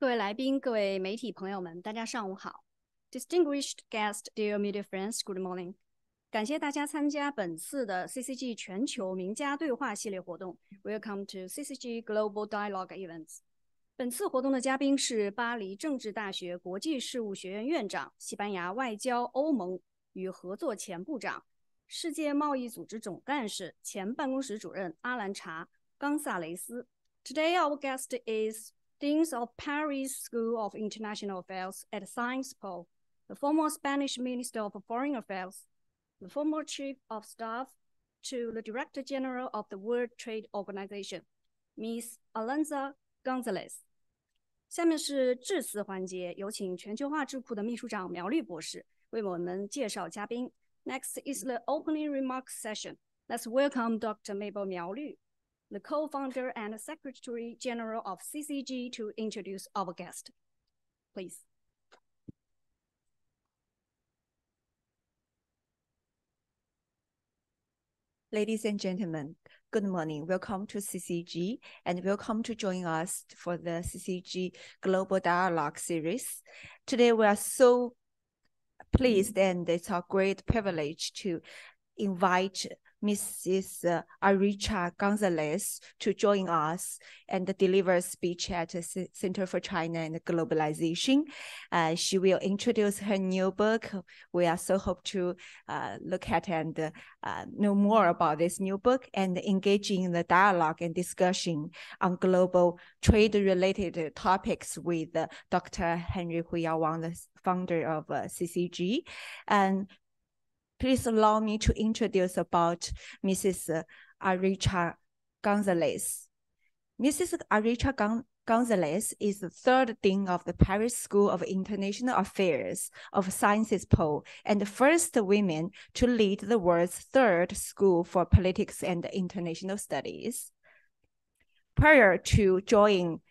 各位来宾、各位媒体朋友们，大家上午好。Distinguished guests, dear media friends, good morning. 感谢大家参加本次的 CCG 全球名家对话系列活动。Welcome to CCG Global Dialogue Events. 本次活动的嘉宾是巴黎政治大学国际事务学院院长、西班牙外交、欧盟与合作前部长、世界贸易组织总干事、前办公室主任阿兰查·冈萨雷斯。Today our guest is Dean of Paris School of International Affairs at Affairscollaborated, the former Spanish Minister of Foreign Affairs, the former Chief of Staff to the Director General of the World Trade Organization, Ms. Arancha González。下面是致辞环节，有请全球化智库的秘书长苗绿博士为我们介绍嘉宾。Next is the opening remarks session. Let's welcome Dr. Mabel Miao Lü, the co-founder and Secretary General of CCG, to introduce our guest. Please. Ladies and gentlemen, good morning. Welcome to CCG and welcome to join us for the CCG Global Dialogue series. Today we are so pleased and it's a great privilege to invite Mrs. Arancha González to join us and deliver a speech at the Center for China and Globalization. She will introduce her new book. We also hope to look at and know more about this new book and engage in the dialogue and discussion on global trade-related topics with Dr. Huiyao Wang, the founder of CCG. And please allow me to introduce about Mrs. Arancha González. Mrs. Arancha González is the third dean of the Paris School of International Affairs of Sciences Po and the first woman to lead the world's third school for politics and international studies. Prior to joining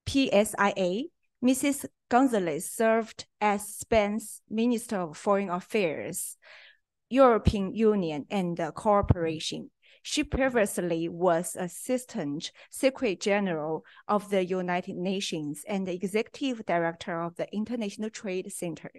PSIA, Mrs. González served as Spain's Minister of Foreign Affairs, European Union, and Cooperation. She previously was Assistant Secretary General of the United Nations and the Executive Director of the International Trade Center.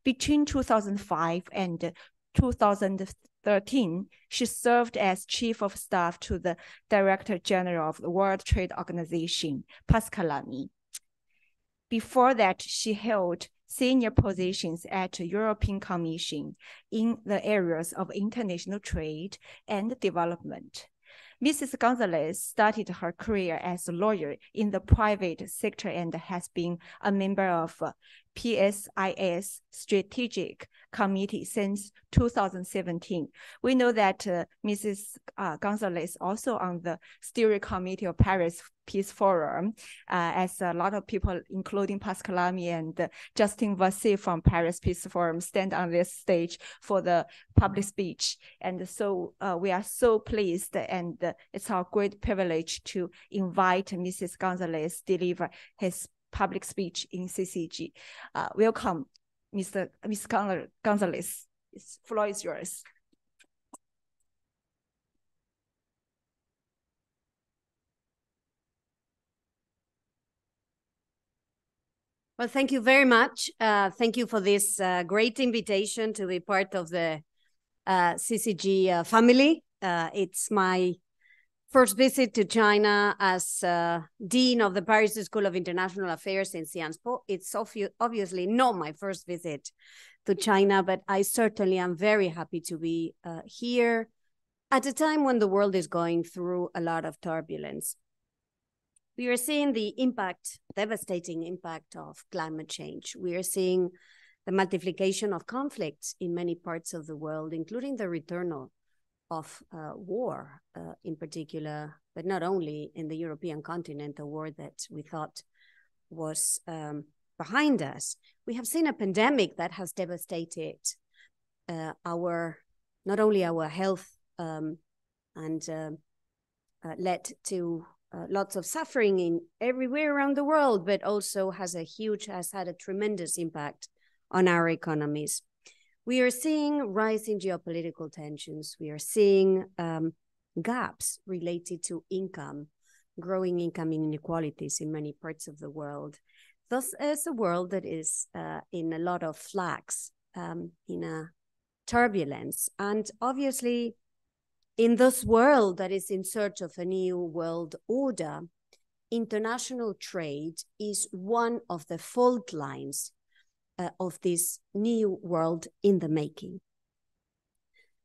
Between 2005 and 2013, she served as Chief of Staff to the Director General of the World Trade Organization, Pascal Lamy. Before that, she held senior positions at the European Commission in the areas of international trade and development. Mrs. González started her career as a lawyer in the private sector and has been a member of PSIA's Strategic Committee since 2017. We know that Mrs. González also on the steering committee of Paris Peace Forum, as a lot of people, including Pascal Lamy and Justin Vassy from Paris Peace Forum, stand on this stage for the public speech. And so we are so pleased, and it's our great privilege to invite Mrs. González deliver his public speech in CCG. Welcome, Ms. González. The floor is yours. Well, thank you very much. Thank you for this great invitation to be part of the CCG family. It's my first visit to China as Dean of the Paris School of International Affairs in Sciences Po. It's obviously not my first visit to China, but I certainly am very happy to be here at a time when the world is going through a lot of turbulence. We are seeing the impact, devastating impact of climate change. We are seeing the multiplication of conflicts in many parts of the world, including the return of war in particular, but not only in the European continent, a war that we thought was behind us. We have seen a pandemic that has devastated not only our health and led to lots of suffering in everywhere around the world, but also has had a tremendous impact on our economies. We are seeing rising geopolitical tensions. We are seeing gaps related to income, growing income inequalities in many parts of the world. Thus, is a world that is in a lot of flux, in a turbulence. And obviously, in this world that is in search of a new world order, international trade is one of the fault lines of this new world in the making.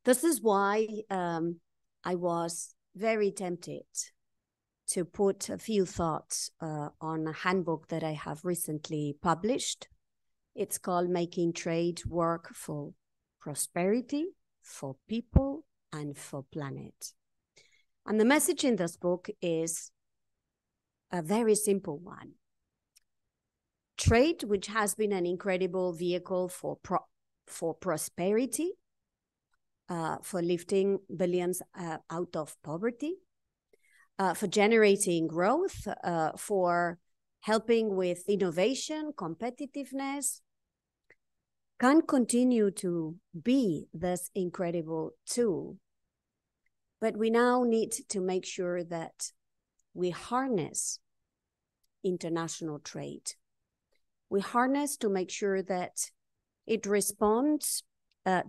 This is why I was very tempted to put a few thoughts on a handbook that I have recently published. It's called Making Trade Work for Prosperity, for People, and for Planet. And the message in this book is a very simple one. Trade, which has been an incredible vehicle for prosperity, for lifting billions out of poverty, for generating growth, for helping with innovation, competitiveness, can continue to be this incredible tool. But we now need to make sure that we harness international trade. We harness to make sure that it responds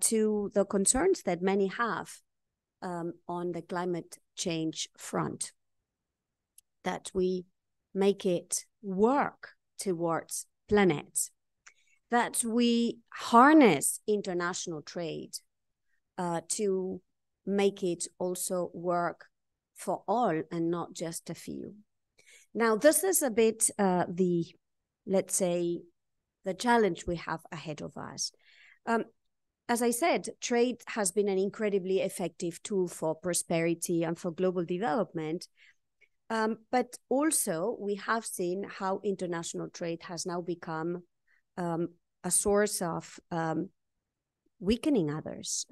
to the concerns that many have on the climate change front, that we make it work towards planet, that we harness international trade to make it also work for all and not just a few. Now, this is a bit let's say, the challenge we have ahead of us. As I said, trade has been an incredibly effective tool for prosperity and for global development. But also, we have seen how international trade has now become a source of weakening others.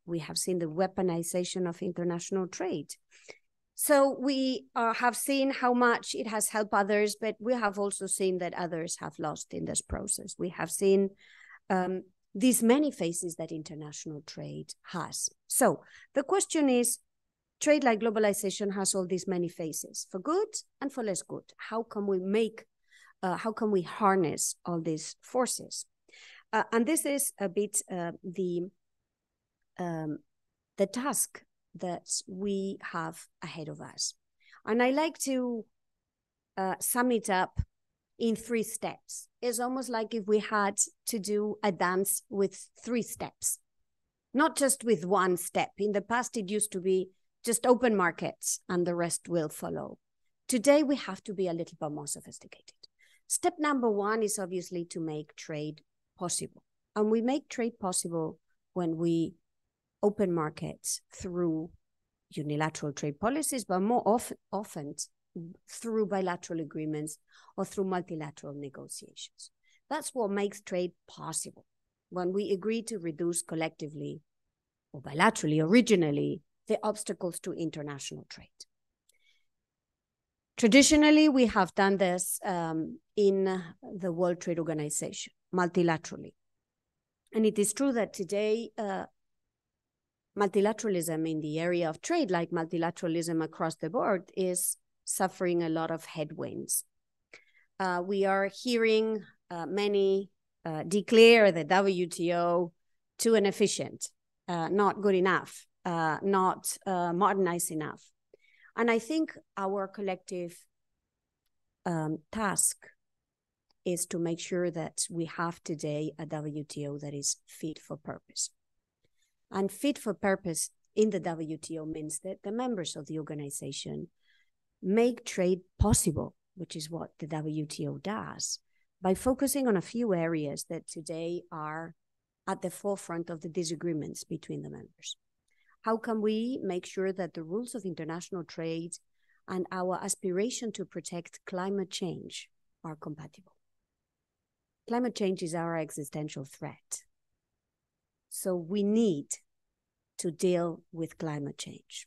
We have seen the weaponization of international trade. So we have seen how much it has helped others, but we have also seen that others have lost in this process. We have seen these many faces that international trade has. So the question is, trade like globalization has all these many faces, for good and for less good. How can we harness all these forces? And this is a bit the task that we have ahead of us. And I like to sum it up in 3 steps. It's almost like if we had to do a dance with 3 steps, not just with 1 step. In the past, it used to be just open markets and the rest will follow. Today, we have to be a little bit more sophisticated. Step number 1 is obviously to make trade possible. And we make trade possible when we open markets through unilateral trade policies, but more often through bilateral agreements or through multilateral negotiations. That's what makes trade possible. When we agree to reduce collectively or bilaterally, originally, the obstacles to international trade. Traditionally, we have done this in the World Trade Organization, multilaterally. And it is true that today, multilateralism in the area of trade, like multilateralism across the board, is suffering a lot of headwinds. We are hearing many declare the WTO too inefficient, not good enough, not modernized enough. And I think our collective task is to make sure that we have today a WTO that is fit for purpose. And fit for purpose in the WTO means that the members of the organization make trade possible, which is what the WTO does, by focusing on a few areas that today are at the forefront of the disagreements between the members. How can we make sure that the rules of international trade and our aspiration to protect climate change are compatible? Climate change is our existential threat. So we need to deal with climate change.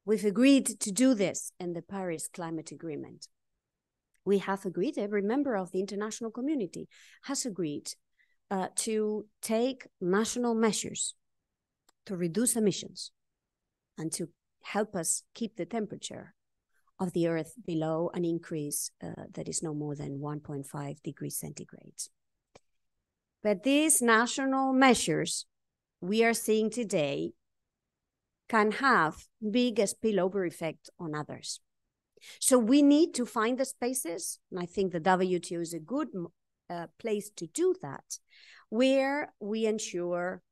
We've agreed to do this in the Paris Climate Agreement. We have agreed, every member of the international community has agreed to take national measures to reduce emissions and to help us keep the temperature of the Earth below an increase that is no more than 1.5 degrees centigrade. But these national measures we are seeing today can have big spillover effect on others. So we need to find the spaces, and I think the WTO is a good place to do that, where we ensure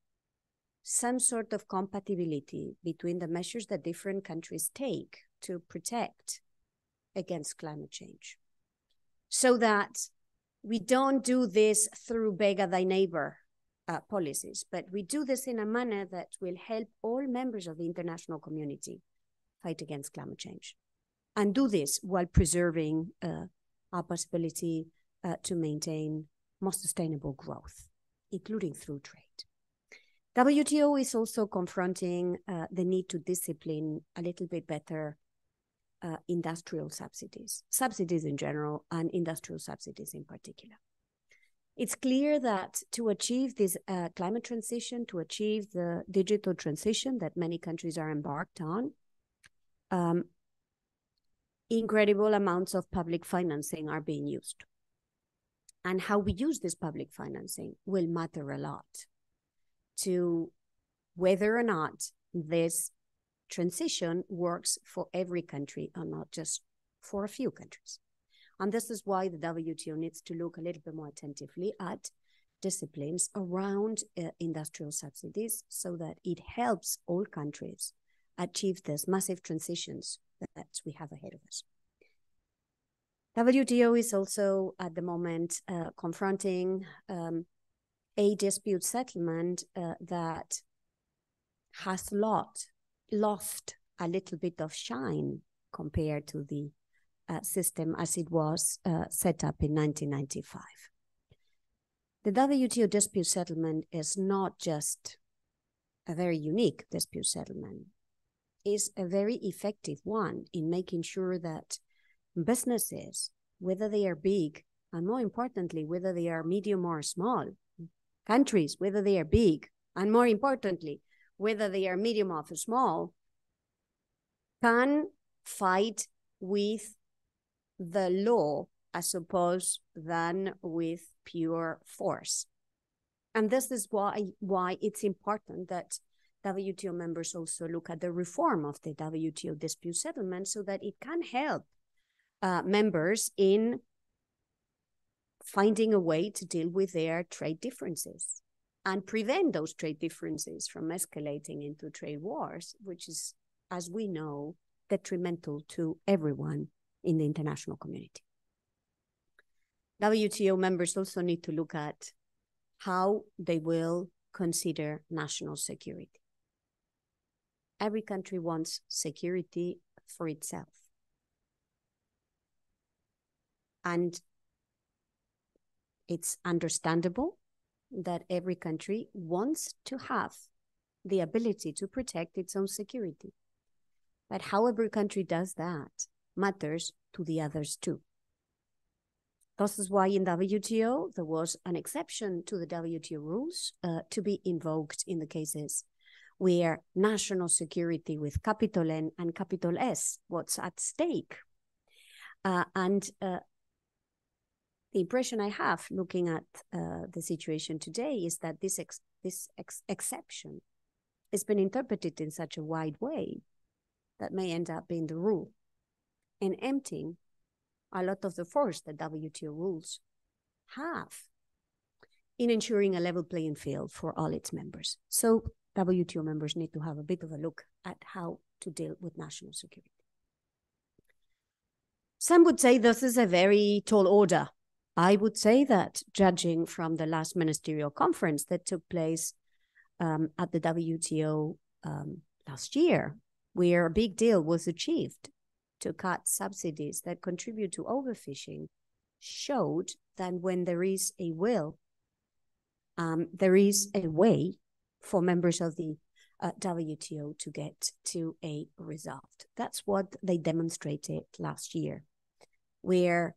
some sort of compatibility between the measures that different countries take to protect against climate change, so that we don't do this through beggar thy neighbor policies, but we do this in a manner that will help all members of the international community fight against climate change, and do this while preserving our possibility to maintain more sustainable growth, including through trade. WTO is also confronting the need to discipline a little bit better industrial subsidies in general, and industrial subsidies in particular. It's clear that to achieve this climate transition, to achieve the digital transition that many countries are embarked on, incredible amounts of public financing are being used. And how we use this public financing will matter a lot to whether or not this transition works for every country or not just for a few countries. And this is why the WTO needs to look a little bit more attentively at disciplines around industrial subsidies, so that it helps all countries achieve these massive transitions that we have ahead of us. WTO is also at the moment confronting a dispute settlement that has lost a little bit of shine compared to the system as it was set up in 1995. The WTO dispute settlement is not just a very unique dispute settlement. It's a very effective one in making sure that businesses, whether they are big, and more importantly, whether they are medium or small, countries, whether they are big, and more importantly, whether they are medium or small, can fight with the law as opposed than with pure force. And this is why it's important that WTO members also look at the reform of the WTO dispute settlement, so that it can help members in finding a way to deal with their trade differences and prevent those trade differences from escalating into trade wars, which is, as we know, detrimental to everyone in the international community. WTO members also need to look at how they will consider national security. Every country wants security for itself. And it's understandable that every country wants to have the ability to protect its own security. But how every country does that matters to the others too. This is why in WTO, there was an exception to the WTO rules to be invoked in the cases where national security with capital N and capital S was at stake. The impression I have looking at the situation today is that this exception has been interpreted in such a wide way that may end up being the rule and emptying a lot of the force that WTO rules have in ensuring a level playing field for all its members. So WTO members need to have a bit of a look at how to deal with national security. Some would say this is a very tall order. I would say that, judging from the last ministerial conference that took place at the WTO last year, where a big deal was achieved to cut subsidies that contribute to overfishing, showed that when there is a will, there is a way for members of the WTO to get to a result. That's what they demonstrated last year, where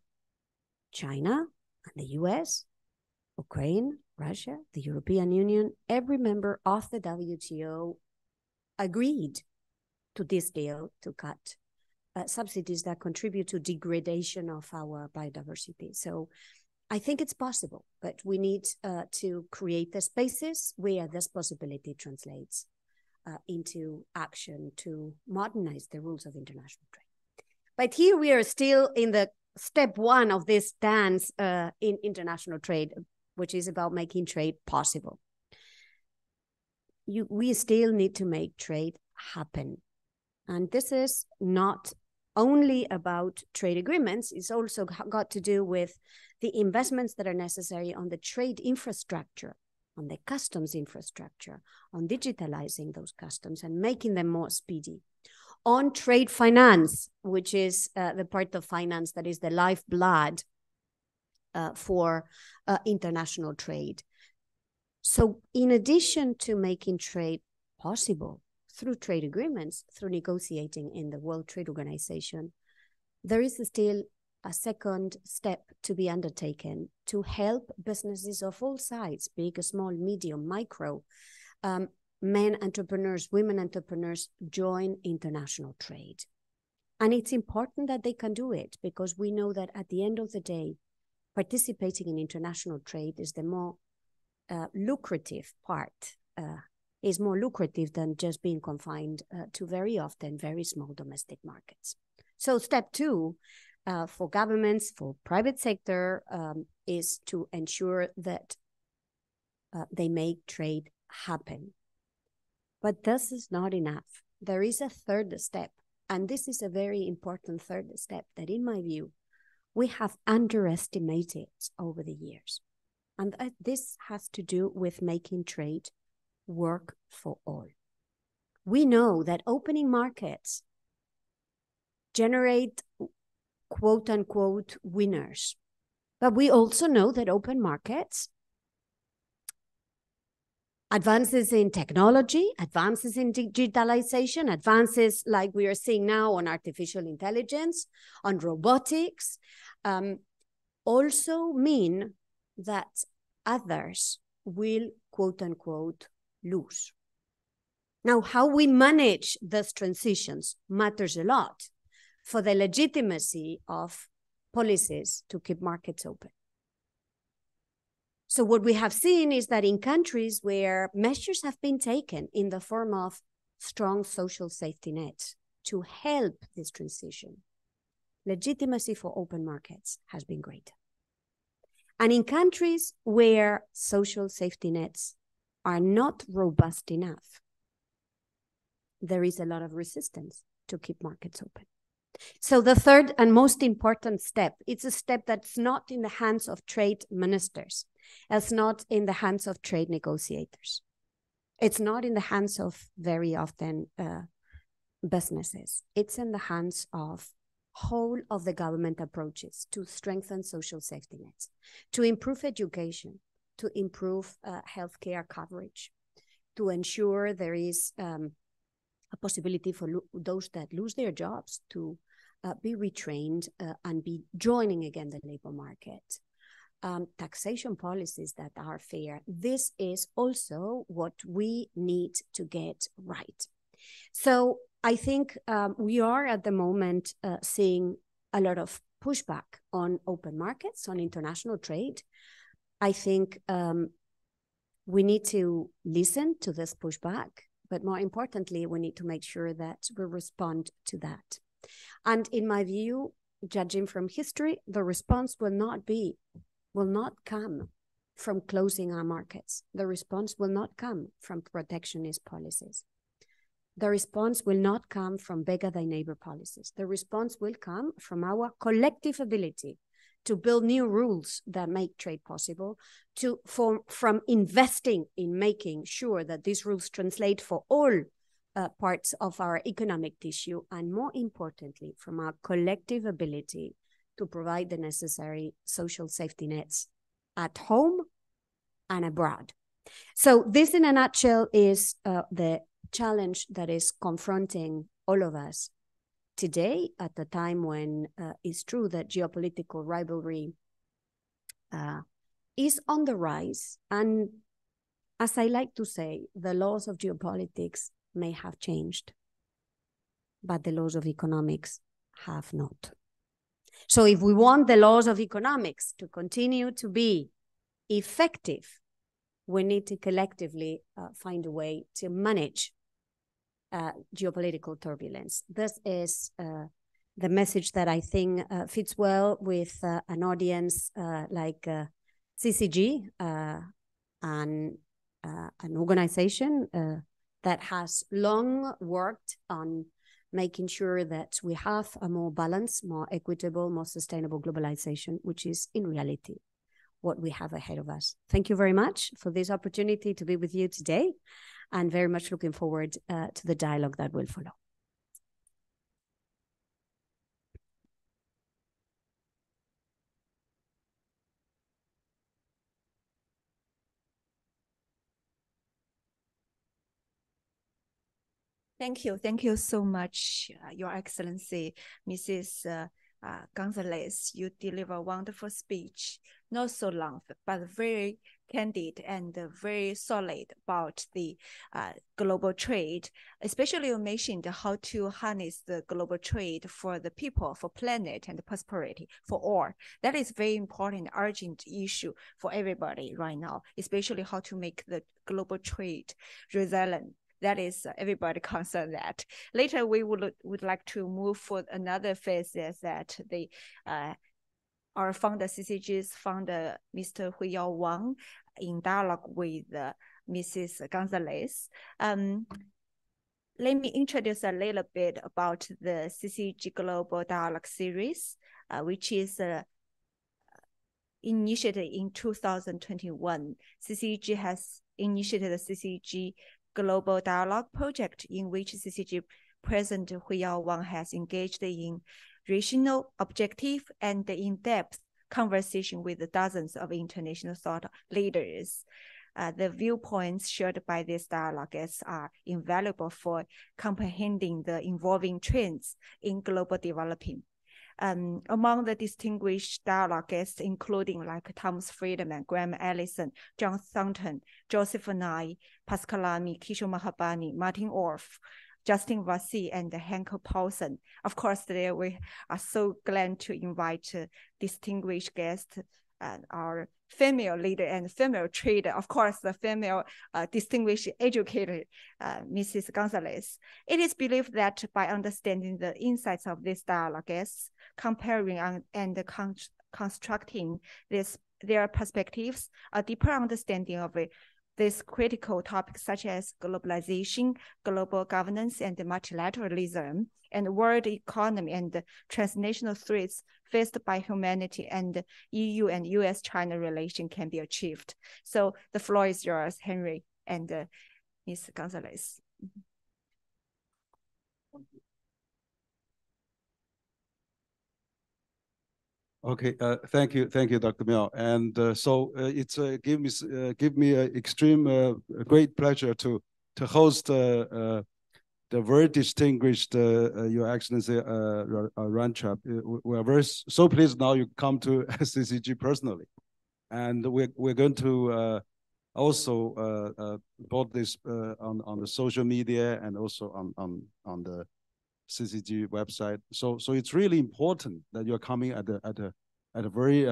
China and the US, Ukraine, Russia, the European Union, every member of the WTO agreed to this deal to cut subsidies that contribute to degradation of our biodiversity. So I think it's possible, but we need to create the spaces where this possibility translates into action to modernize the rules of international trade. But here we are still in the step one of this dance in international trade, which is about making trade possible. We still need to make trade happen. And this is not only about trade agreements, it's also got to do with the investments that are necessary on the trade infrastructure, on the customs infrastructure, on digitalizing those customs and making them more speedy. On trade finance, which is the part of finance that is the lifeblood for international trade. So in addition to making trade possible through trade agreements, through negotiating in the World Trade Organization, there is still a second step to be undertaken to help businesses of all sizes, big, small, medium, micro, men entrepreneurs, women entrepreneurs, join international trade. And it's important that they can do it because we know that at the end of the day, participating in international trade is the more lucrative part, is more lucrative than just being confined to very often very small domestic markets. So step two for governments, for private sector, is to ensure that they make trade happen. But this is not enough. There is a third step, and this is a very important third step that, in my view, we have underestimated over the years. And this has to do with making trade work for all. We know that opening markets generate quote unquote winners, but we also know that open markets, advances in technology, advances in digitalization, advances like we are seeing now on artificial intelligence, on robotics, also mean that others will, quote unquote, lose. Now, how we manage these transitions matters a lot for the legitimacy of policies to keep markets open. So what we have seen is that in countries where measures have been taken in the form of strong social safety nets to help this transition, legitimacy for open markets has been greater. And in countries where social safety nets are not robust enough, there is a lot of resistance to keep markets open. So the third and most important step, it's a step that's not in the hands of trade ministers. It's not in the hands of trade negotiators. It's not in the hands of very often businesses. It's in the hands of whole of the government approaches to strengthen social safety nets, to improve education, to improve healthcare coverage, to ensure there is a possibility for those that lose their jobs to be retrained and be joining again the labor market. Taxation policies that are fair. This is also what we need to get right. So I think we are at the moment seeing a lot of pushback on open markets, on international trade. I think we need to listen to this pushback, but more importantly, we need to make sure that we respond to that. And in my view, judging from history, the response will not come from closing our markets. The response will not come from protectionist policies. The response will not come from beggar thy neighbor policies. The response will come from our collective ability to build new rules that make trade possible, from investing in making sure that these rules translate for all parts of our economic tissue, and more importantly, from our collective ability to provide the necessary social safety nets at home and abroad. So this, in a nutshell, is the challenge that is confronting all of us today at the time when it's true that geopolitical rivalry is on the rise. And as I like to say, the laws of geopolitics may have changed, but the laws of economics have not. So if we want the laws of economics to continue to be effective, we need to collectively find a way to manage geopolitical turbulence. This is the message that I think fits well with an audience like CCG, and an organization that has long worked on making sure that we have a more balanced, more equitable, more sustainable globalization, which is in reality what we have ahead of us. Thank you very much for this opportunity to be with you today, and very much looking forward to the dialogue that will follow. Thank you. Thank you so much, Your Excellency, Mrs. González. You deliver a wonderful speech, not so long, but very candid and very solid about the global trade. Especially you mentioned how to harness the global trade for the people, for planet and prosperity for all. That is very important, urgent issue for everybody right now, especially how to make the global trade resilient. That is everybody concerned that. Later, we would like to move for another phase, is that the our founder, CCG's founder, Mr. Huiyao Wang, in dialogue with Mrs. González. Let me introduce a little bit about the CCG Global Dialogue Series, which is initiated in 2021. CCG has initiated the CCG Global Dialogue Project, in which CCG President Huiyao Wang has engaged in regional, objective, and in-depth conversation with dozens of international thought leaders. The viewpoints shared by these dialogues are invaluable for comprehending the evolving trends in global development. Among the distinguished dialogue guests, including like Thomas Friedman, Graham Allison, John Thornton, Joseph Nye, Pascal Lamy, Kishore Mahbubani, Martin Orff, Justin Vassie, and Henkel Paulson. Of course, today we are so glad to invite distinguished guests, our female leader and female trader, of course, the female distinguished educator, Mrs. González. It is believed that by understanding the insights of these dialogues, comparing and constructing their perspectives, a deeper understanding of this critical topics such as globalization, global governance, and multilateralism, and world economy and transnational threats faced by humanity, and EU and US-China relation can be achieved. So the floor is yours, Henry and Ms. González. Okay, thank you, Dr. Miao. And so it's give me an extreme great pleasure to host the very distinguished Your Excellency Arancha. We are so pleased now you come to CCG personally, and we're going to also put this on the social media and also on the CCG website. So it's really important that you're coming at a very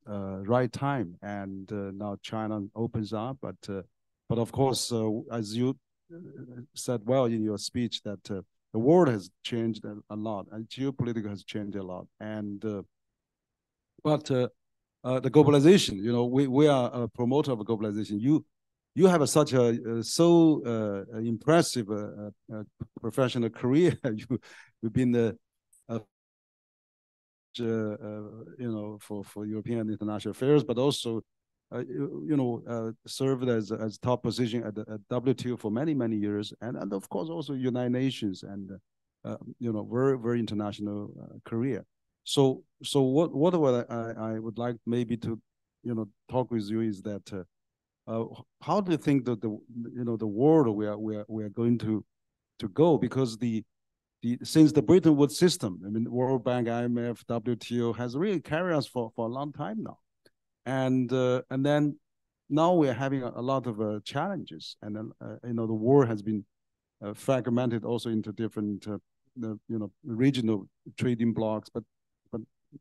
right time. And now China opens up, but of course, as you said well in your speech, that the world has changed a lot, and geopolitics has changed a lot. And but the globalization, you know, we are a promoter of globalization. You have such a so impressive professional career. You've been you know, for European and international affairs, but also you know, served as top position at WTO for many years, and of course also United Nations, and you know, very international career. So what I would like maybe to, you know, talk with you is that how do you think that the world we are going to go? Because since the Bretton Woods system, I mean, World Bank, IMF, WTO has really carried us for a long time now, and then now we're having a lot of challenges, and you know, the world has been fragmented also into different regional trading blocks, but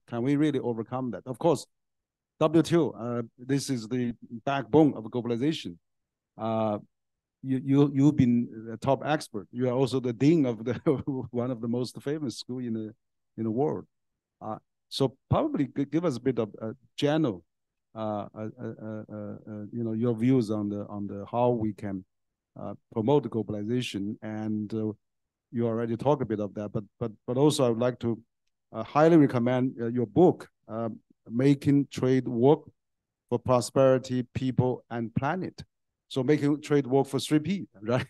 can we really overcome that? Of course, WTO, this is the backbone of globalization. You've been a top expert. You are also the dean of the one of the most famous school in the world. So probably give us a bit of general, your views on the how we can promote globalization. And you already talked a bit of that, but also I would like to highly recommend your book, Making Trade Work for Prosperity, People, and Planet. So making trade work for 3P, right?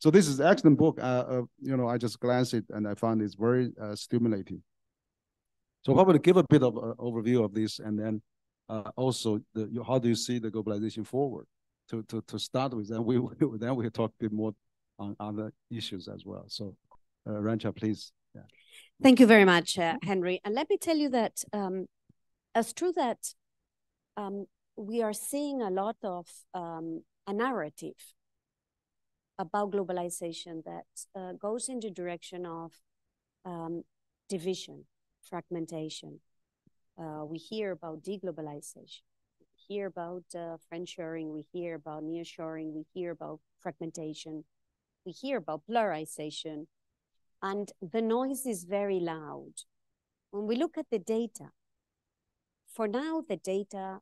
So this is an excellent book. I just glanced it and I found it's very stimulating. So probably give a bit of an overview of this, and then also how do you see the globalization forward to start with, and we'll talk a bit more on other issues as well. So Arancha, please. Yeah. Thank you very much, Henry. And let me tell you that it's true that we are seeing a lot of a narrative about globalization that goes in the direction of division, fragmentation. We hear about deglobalization. We hear about friendshoring. We hear about nearshoring. We hear about fragmentation. We hear about pluralization. And the noise is very loud. When we look at the data, for now, the data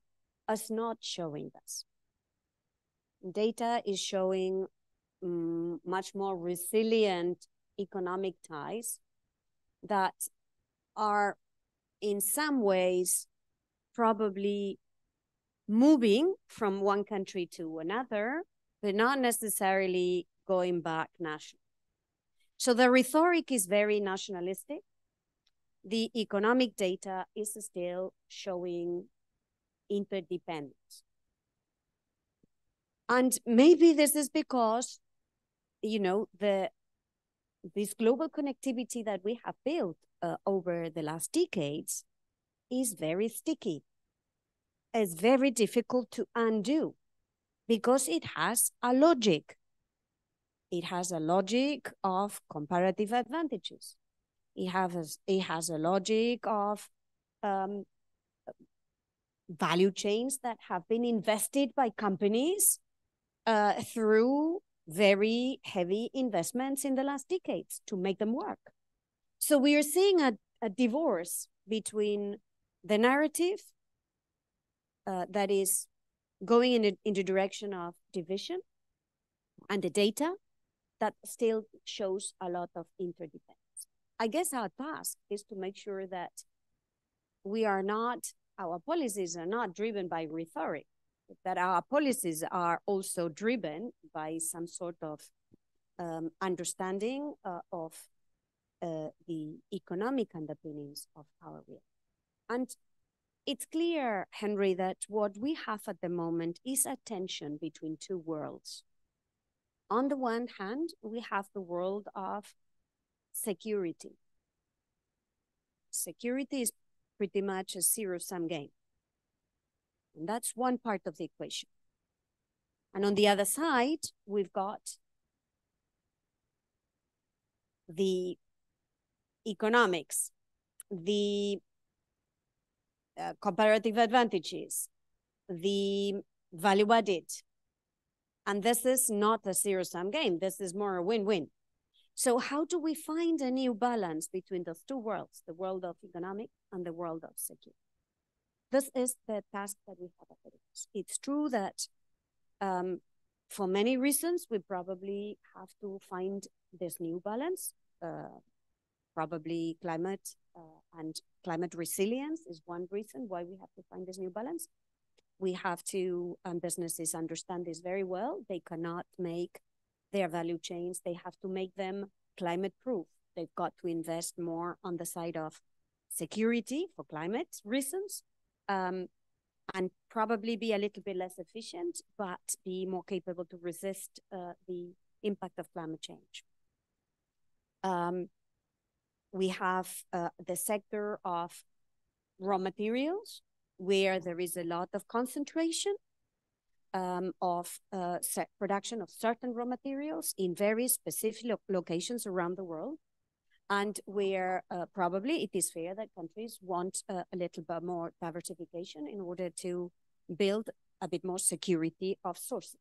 is not showing us. Data is showing much more resilient economic ties that are in some ways probably moving from one country to another, but not necessarily going back national. So the rhetoric is very nationalistic. The economic data is still showing interdependence. And maybe this is because, this global connectivity that we have built over the last decades is very sticky. It's very difficult to undo because it has a logic. It has a logic of comparative advantages. It has a logic of value chains that have been invested by companies through very heavy investments in the last decades to make them work. So we are seeing a divorce between the narrative that is going in the direction of division and the data that still shows a lot of interdependence. I guess our task is to make sure that our policies are not driven by rhetoric, that our policies are also driven by some sort of understanding of the economic underpinnings of our real. And it's clear, Henry, that what we have at the moment is a tension between two worlds. On the one hand, we have the world of security. Security is pretty much a zero-sum game. And that's one part of the equation. And on the other side, we've got the economics, the comparative advantages, the value added. And this is not a zero-sum game. This is more a win-win. So how do we find a new balance between those two worlds, the world of economic and the world of security? This is the task that we have ahead of us. It's true that for many reasons, we probably have to find this new balance. Probably climate and climate resilience is one reason why we have to find this new balance. We have to, businesses understand this very well. They cannot make their value chains. They have to make them climate proof. They've got to invest more on the side of security for climate reasons, and probably be a little bit less efficient, but be more capable to resist the impact of climate change. We have the sector of raw materials, where there is a lot of concentration of production of certain raw materials in very specific locations around the world. and where probably it is fair that countries want a little bit more diversification in order to build a bit more security of sourcing.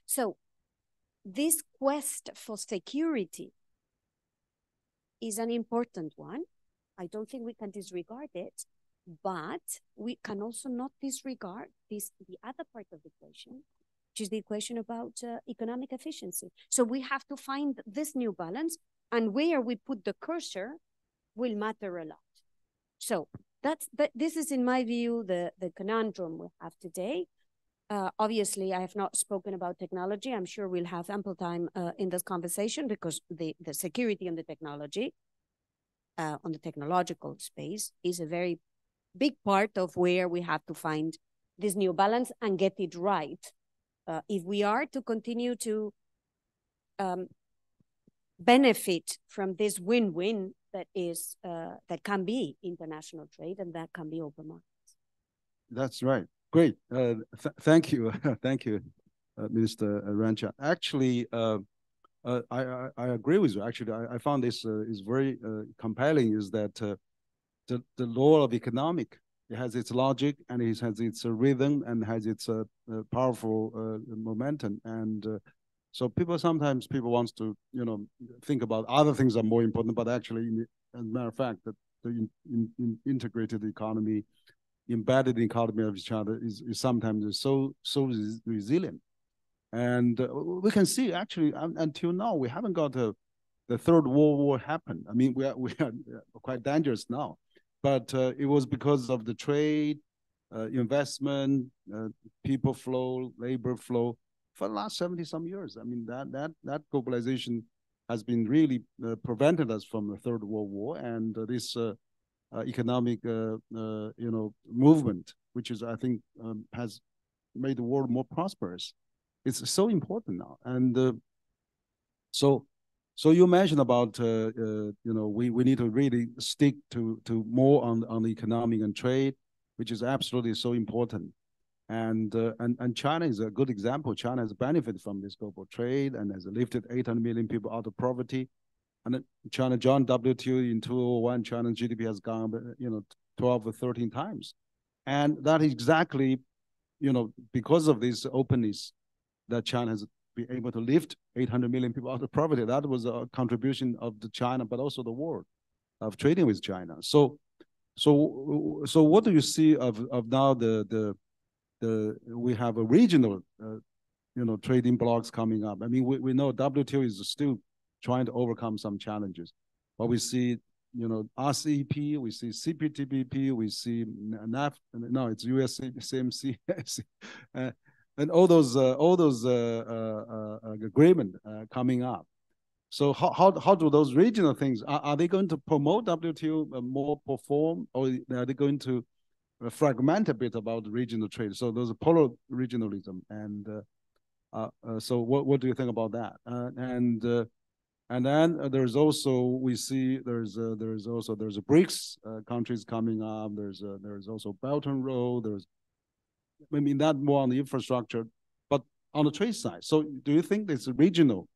So this quest for security is an important one. I don't think we can disregard it, but we can also not disregard the other part of the equation, which is the equation about economic efficiency. So we have to find this new balance, and where we put the cursor will matter a lot. So this is, in my view, the conundrum we have today. Obviously, I have not spoken about technology. I'm sure we'll have ample time in this conversation, because the security on the technology, on the technological space, is a very big part of where we have to find this new balance and get it right. If we are to continue to benefit from this win-win that is that can be international trade and that can be open markets. That's right. Great. Thank you. Thank you, Mr. Arancha. Actually, I agree with you. Actually, I found this is very compelling, is that the law of economic, it has its logic, and it has its rhythm, and has its powerful momentum. And so sometimes people want to, think about other things are more important, but actually, as a matter of fact, that the integrated economy, embedded economy of each other is sometimes so resilient. And we can see, actually, until now, we haven't got the Third World War happen. I mean, we are quite dangerous now, but it was because of the trade, investment, people flow, labor flow for the last 70-some years. I mean, that globalization has been really prevented us from the Third World War, and this economic, movement, which is, I think, has made the world more prosperous. It's so important now. And so you mentioned about, we need to really stick to more on the economic and trade, which is absolutely so important. And China is a good example. China has benefited from this global trade and has lifted 800 million people out of poverty. And China joined WTO in 2001. China's GDP has gone, 12 or 13 times. And that is exactly, because of this openness, that China has been able to lift 800 million people out of poverty. That was a contribution of the China, but also the world, of trading with China. So what do you see of now we have a regional, trading blocks coming up? I mean, we know WTO is still trying to overcome some challenges, but we see, RCEP, we see CPTPP, we see NAF, no, it's USCMC, and all those agreement coming up. So how do those regional things, are they going to promote WTO more perform, or are they going to fragment a bit about the regional trade? So there's a polar regionalism, and so what do you think about that? And then there's also, we see there's a BRICS countries coming up. There's also Belt and Road. That more on the infrastructure, but on the trade side. So do you think this regional,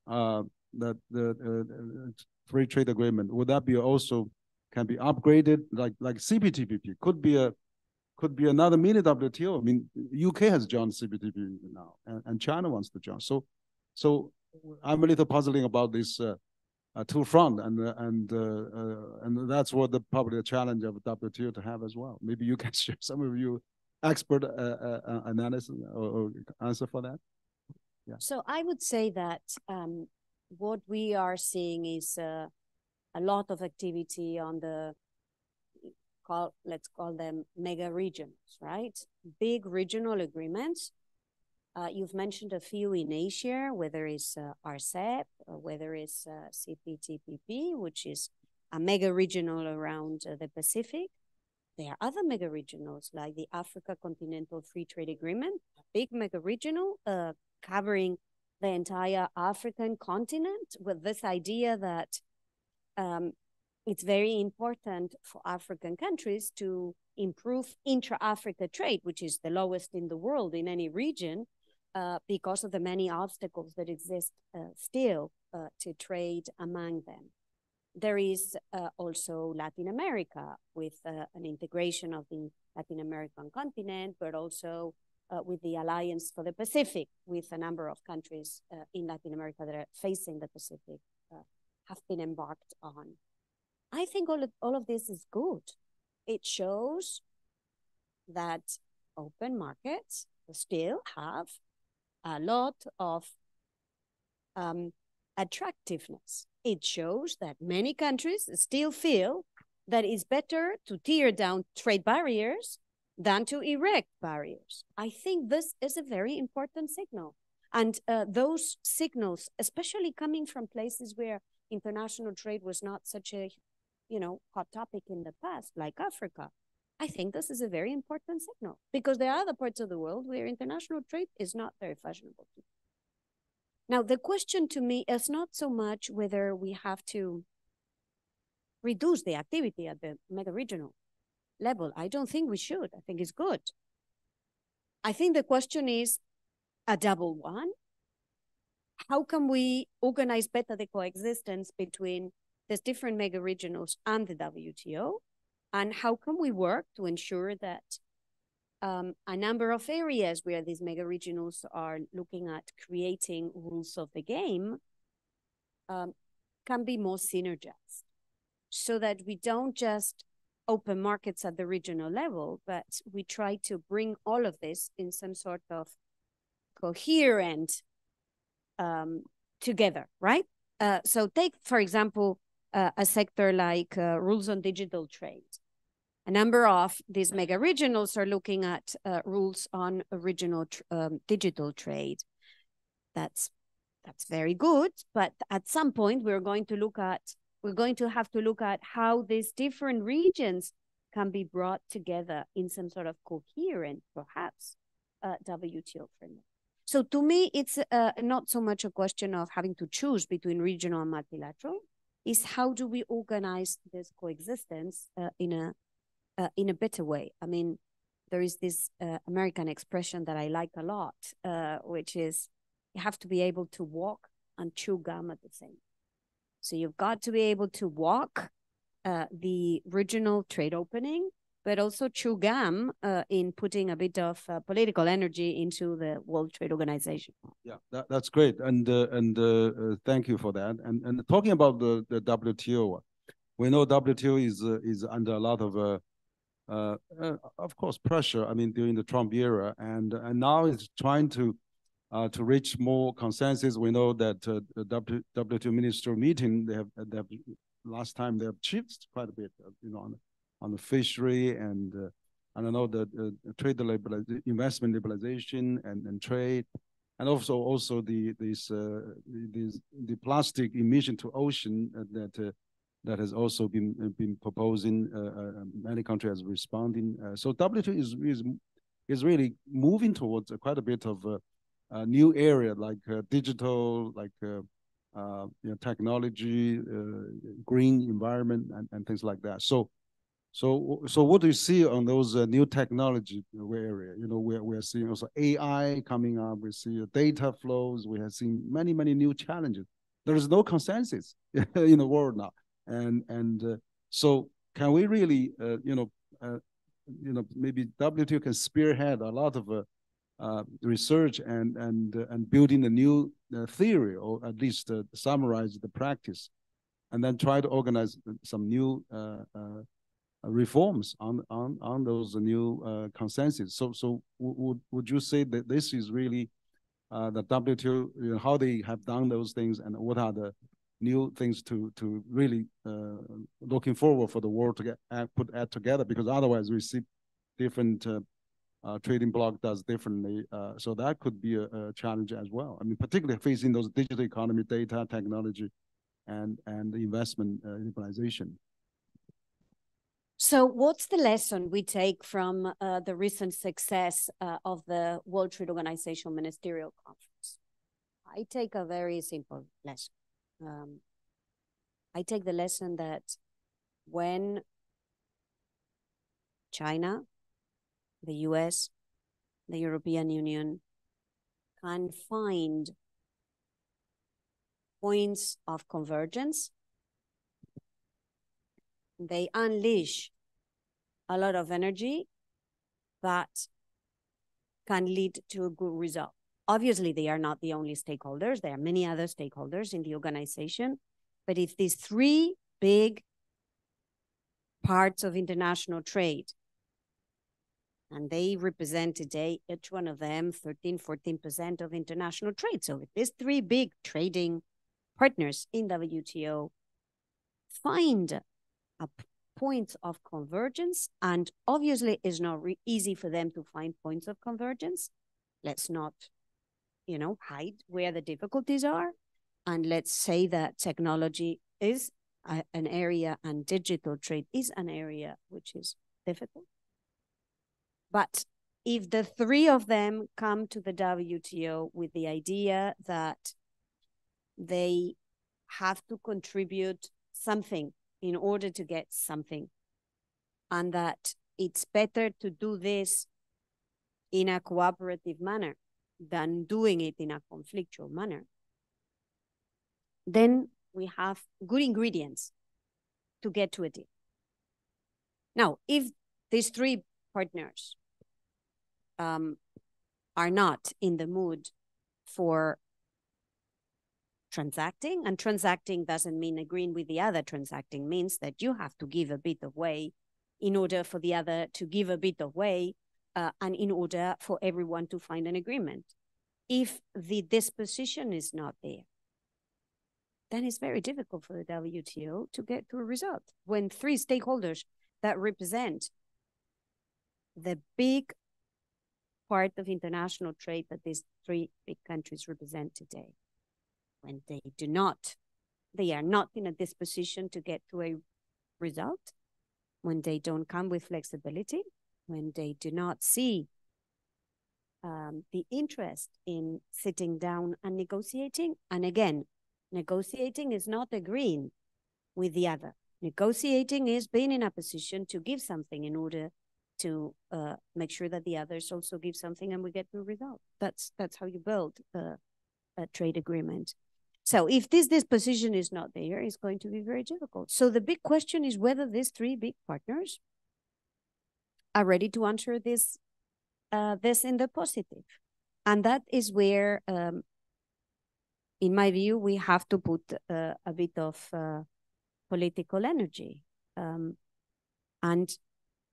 that the free trade agreement, would that be also can be upgraded, like CPTPP could be another mini WTO? I mean, UK has joined CPTPP now, and China wants to join. So I'm a little puzzling about this two front, and that's what probably the challenge of WTO to have as well. Maybe you can share some of your expert analysis or answer for that. Yeah. So I would say that what we are seeing is a lot of activity on let's call them mega regions, right? Big regional agreements. You've mentioned a few in Asia, whether it's RCEP or whether it's CPTPP, which is a mega regional around the Pacific. There are other mega regionals like the Africa Continental Free Trade Agreement, a big mega regional covering the entire African continent, with this idea that it's very important for African countries to improve intra-Africa trade, which is the lowest in the world in any region, because of the many obstacles that exist still to trade among them. There is also Latin America with an integration of the Latin American continent, but also with the Alliance for the Pacific, with a number of countries in Latin America that are facing the Pacific, have been embarked on. I think all of this is good. It shows that open markets still have a lot of attractiveness. It shows that many countries still feel that it's better to tear down trade barriers than to erect barriers. I think this is a very important signal. And those signals, especially coming from places where international trade was not such a hot topic in the past, like Africa, I think this is a very important signal, because there are other parts of the world where international trade is not very fashionable. Now, the question to me is not so much whether we have to reduce the activity at the mega-regional level. I don't think we should. I think it's good. I think the question is a double one. How can we organize better the coexistence between these different mega-regionals and the WTO? And how can we work to ensure that a number of areas where these mega-regionals are looking at creating rules of the game can be more synergized, so that we don't just open markets at the regional level, but we try to bring all of this in some sort of coherent together, right? So take, for example, a sector like rules on digital trade. A number of these mega regionals are looking at rules on original digital trade. That's very good, but at some point we're going to have to look at how these different regions can be brought together in some sort of coherent, perhaps, WTO framework. So to me, it's not so much a question of having to choose between regional and multilateral. Is how do we organize this coexistence in a better way? I mean, there is this American expression that I like a lot, which is you have to be able to walk and chew gum at the same time. So you've got to be able to walk the regional trade opening, but also chew gum in putting a bit of political energy into the World Trade Organization. Yeah, that's great, and thank you for that. And talking about the WTO, we know WTO is under a lot of course, pressure. I mean, during the Trump era, and now it's trying to reach more consensus. We know that the WTO ministerial meeting, they have last time they have achieved quite a bit, on the fishery and I don't know, the trade investment liberalization and trade, and also the plastic emission to ocean that has also been proposing. Many countries are responding. So WTO is really moving towards quite a bit of a new area, like digital, like technology, green environment, and things like that. So what do you see on those new technology area? We are seeing also AI coming up. We see data flows. We have seen many new challenges. There is no consensus in the world now, and so can we really maybe WTO can spearhead a lot of research and building a new theory, or at least summarize the practice, and then try to organize some new reforms on those new consensus. So would you say that this is really the WTO, how they have done those things, and what are the new things to really looking forward for the world to put together? Because otherwise we see different trading bloc does differently. So that could be a challenge as well. I mean, particularly facing those digital economy, data, technology, and the investment liberalization. So what's the lesson we take from the recent success of the World Trade Organization Ministerial Conference? I take a very simple lesson. I take the lesson that when China, the US, the European Union can find points of convergence, They unleash a lot of energy that can lead to a good result. Obviously, they are not the only stakeholders. There are many other stakeholders in the organization. But if these three big parts of international trade, and they represent today, each one of them, 14% of international trade. So if these three big trading partners in WTO find a points of convergence, and obviously it's not easy for them to find points of convergence. Let's not, hide where the difficulties are. And let's say that technology is an area and digital trade is an area which is difficult. But if the three of them come to the WTO with the idea that they have to contribute something in order to get something, and that it's better to do this in a cooperative manner than doing it in a conflictual manner, then we have good ingredients to get to a deal. Now, if these three partners are not in the mood for transacting, and transacting doesn't mean agreeing with the other. Transacting means that you have to give a bit of way in order for the other to give a bit of way, and in order for everyone to find an agreement. If the disposition is not there, then it's very difficult for the WTO to get to a result. When three stakeholders that represent the big part of international trade that these three big countries represent today, when they are not in a disposition to get to a result, when they don't come with flexibility, when they do not see the interest in sitting down and negotiating. And again, negotiating is not agreeing with the other. Negotiating is being in a position to give something in order to make sure that the others also give something and we get to a result. That's how you build a trade agreement. So if this disposition is not there, it's going to be very difficult. So the big question is whether these three big partners are ready to answer this in the positive. And that is where, in my view, we have to put a bit of political energy. And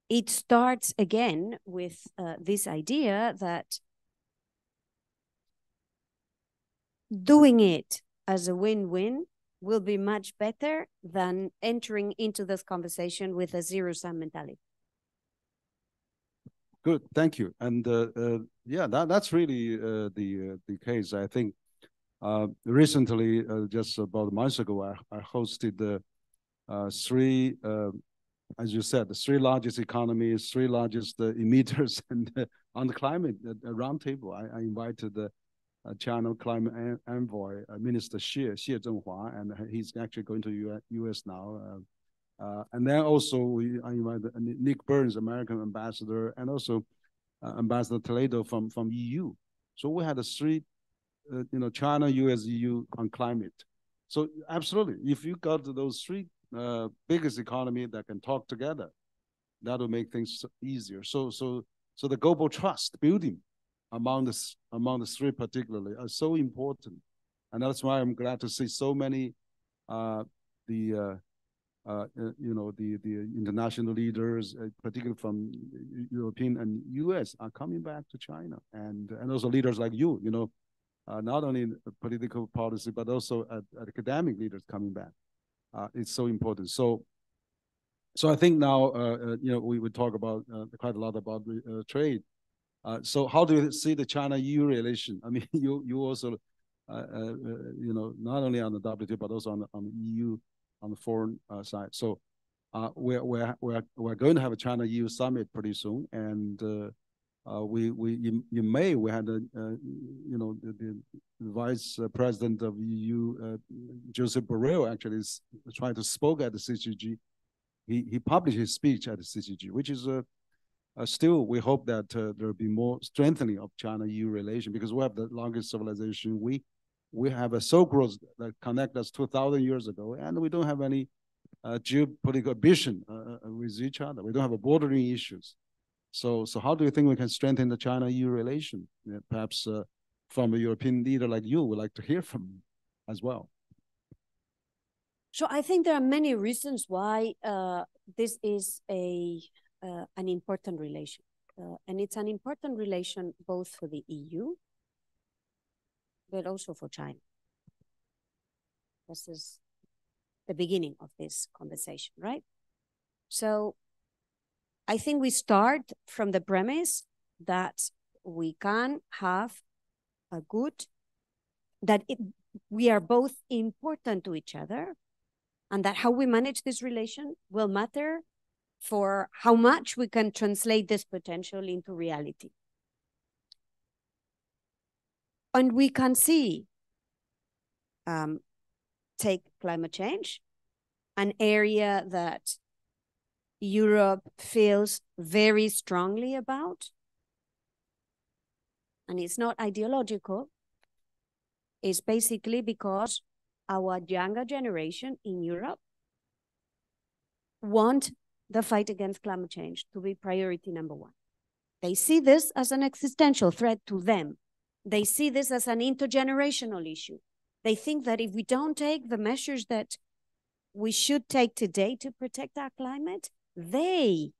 it starts again with this idea that doing it as a win-win will be much better than entering into this conversation with a zero-sum mentality. Good, thank you. And yeah, that's really the case. I think recently, just about a month ago, I hosted the three, as you said, the three largest economies, three largest emitters, and on the climate roundtable, I invited the China climate envoy, Minister Xie Zhenhua, and he's actually going to U.S. now. And then also I invited Nick Burns, American ambassador, and also Ambassador Toledo from EU. So we had a three, China, US, EU on climate. So absolutely, if you got those three biggest economy that can talk together, that will make things easier. So the global trust building among the three particularly are so important, and that's why I'm glad to see so many the international leaders, particularly from European and US, are coming back to China, and also leaders like you, not only political policy but also academic leaders coming back. It's so important. So I think now we would talk about quite a lot about trade. So how do you see the China-EU relation? I mean, you also not only on the WTO but also on the EU, on the foreign side. So we're going to have a China-EU summit pretty soon, and in May we had the Vice President of EU, Joseph Borrell, actually is trying to spoke at the CCG. He published his speech at the CCG, which is still, we hope that there will be more strengthening of China-EU relation, because we have the longest civilization. We have a Silk Road that connect us 2,000 years ago, and we don't have any geopolitical ambition with each other. We don't have bordering issues. So how do you think we can strengthen the China-EU relation? Perhaps from a European leader like you, would like to hear from you as well. So I think there are many reasons why this is an important relation. And it's an important relation both for the EU, but also for China. This is the beginning of this conversation, right? So I think we start from the premise that we can have a good, we are both important to each other, and that how we manage this relation will matter for how much we can translate this potential into reality. And we can see, take climate change, an area that Europe feels very strongly about. And it's not ideological. It's basically because our younger generation in Europe want the fight against climate change to be priority number one. They see this as an existential threat to them. They see this as an intergenerational issue. They think that if we don't take the measures that we should take today to protect our climate, they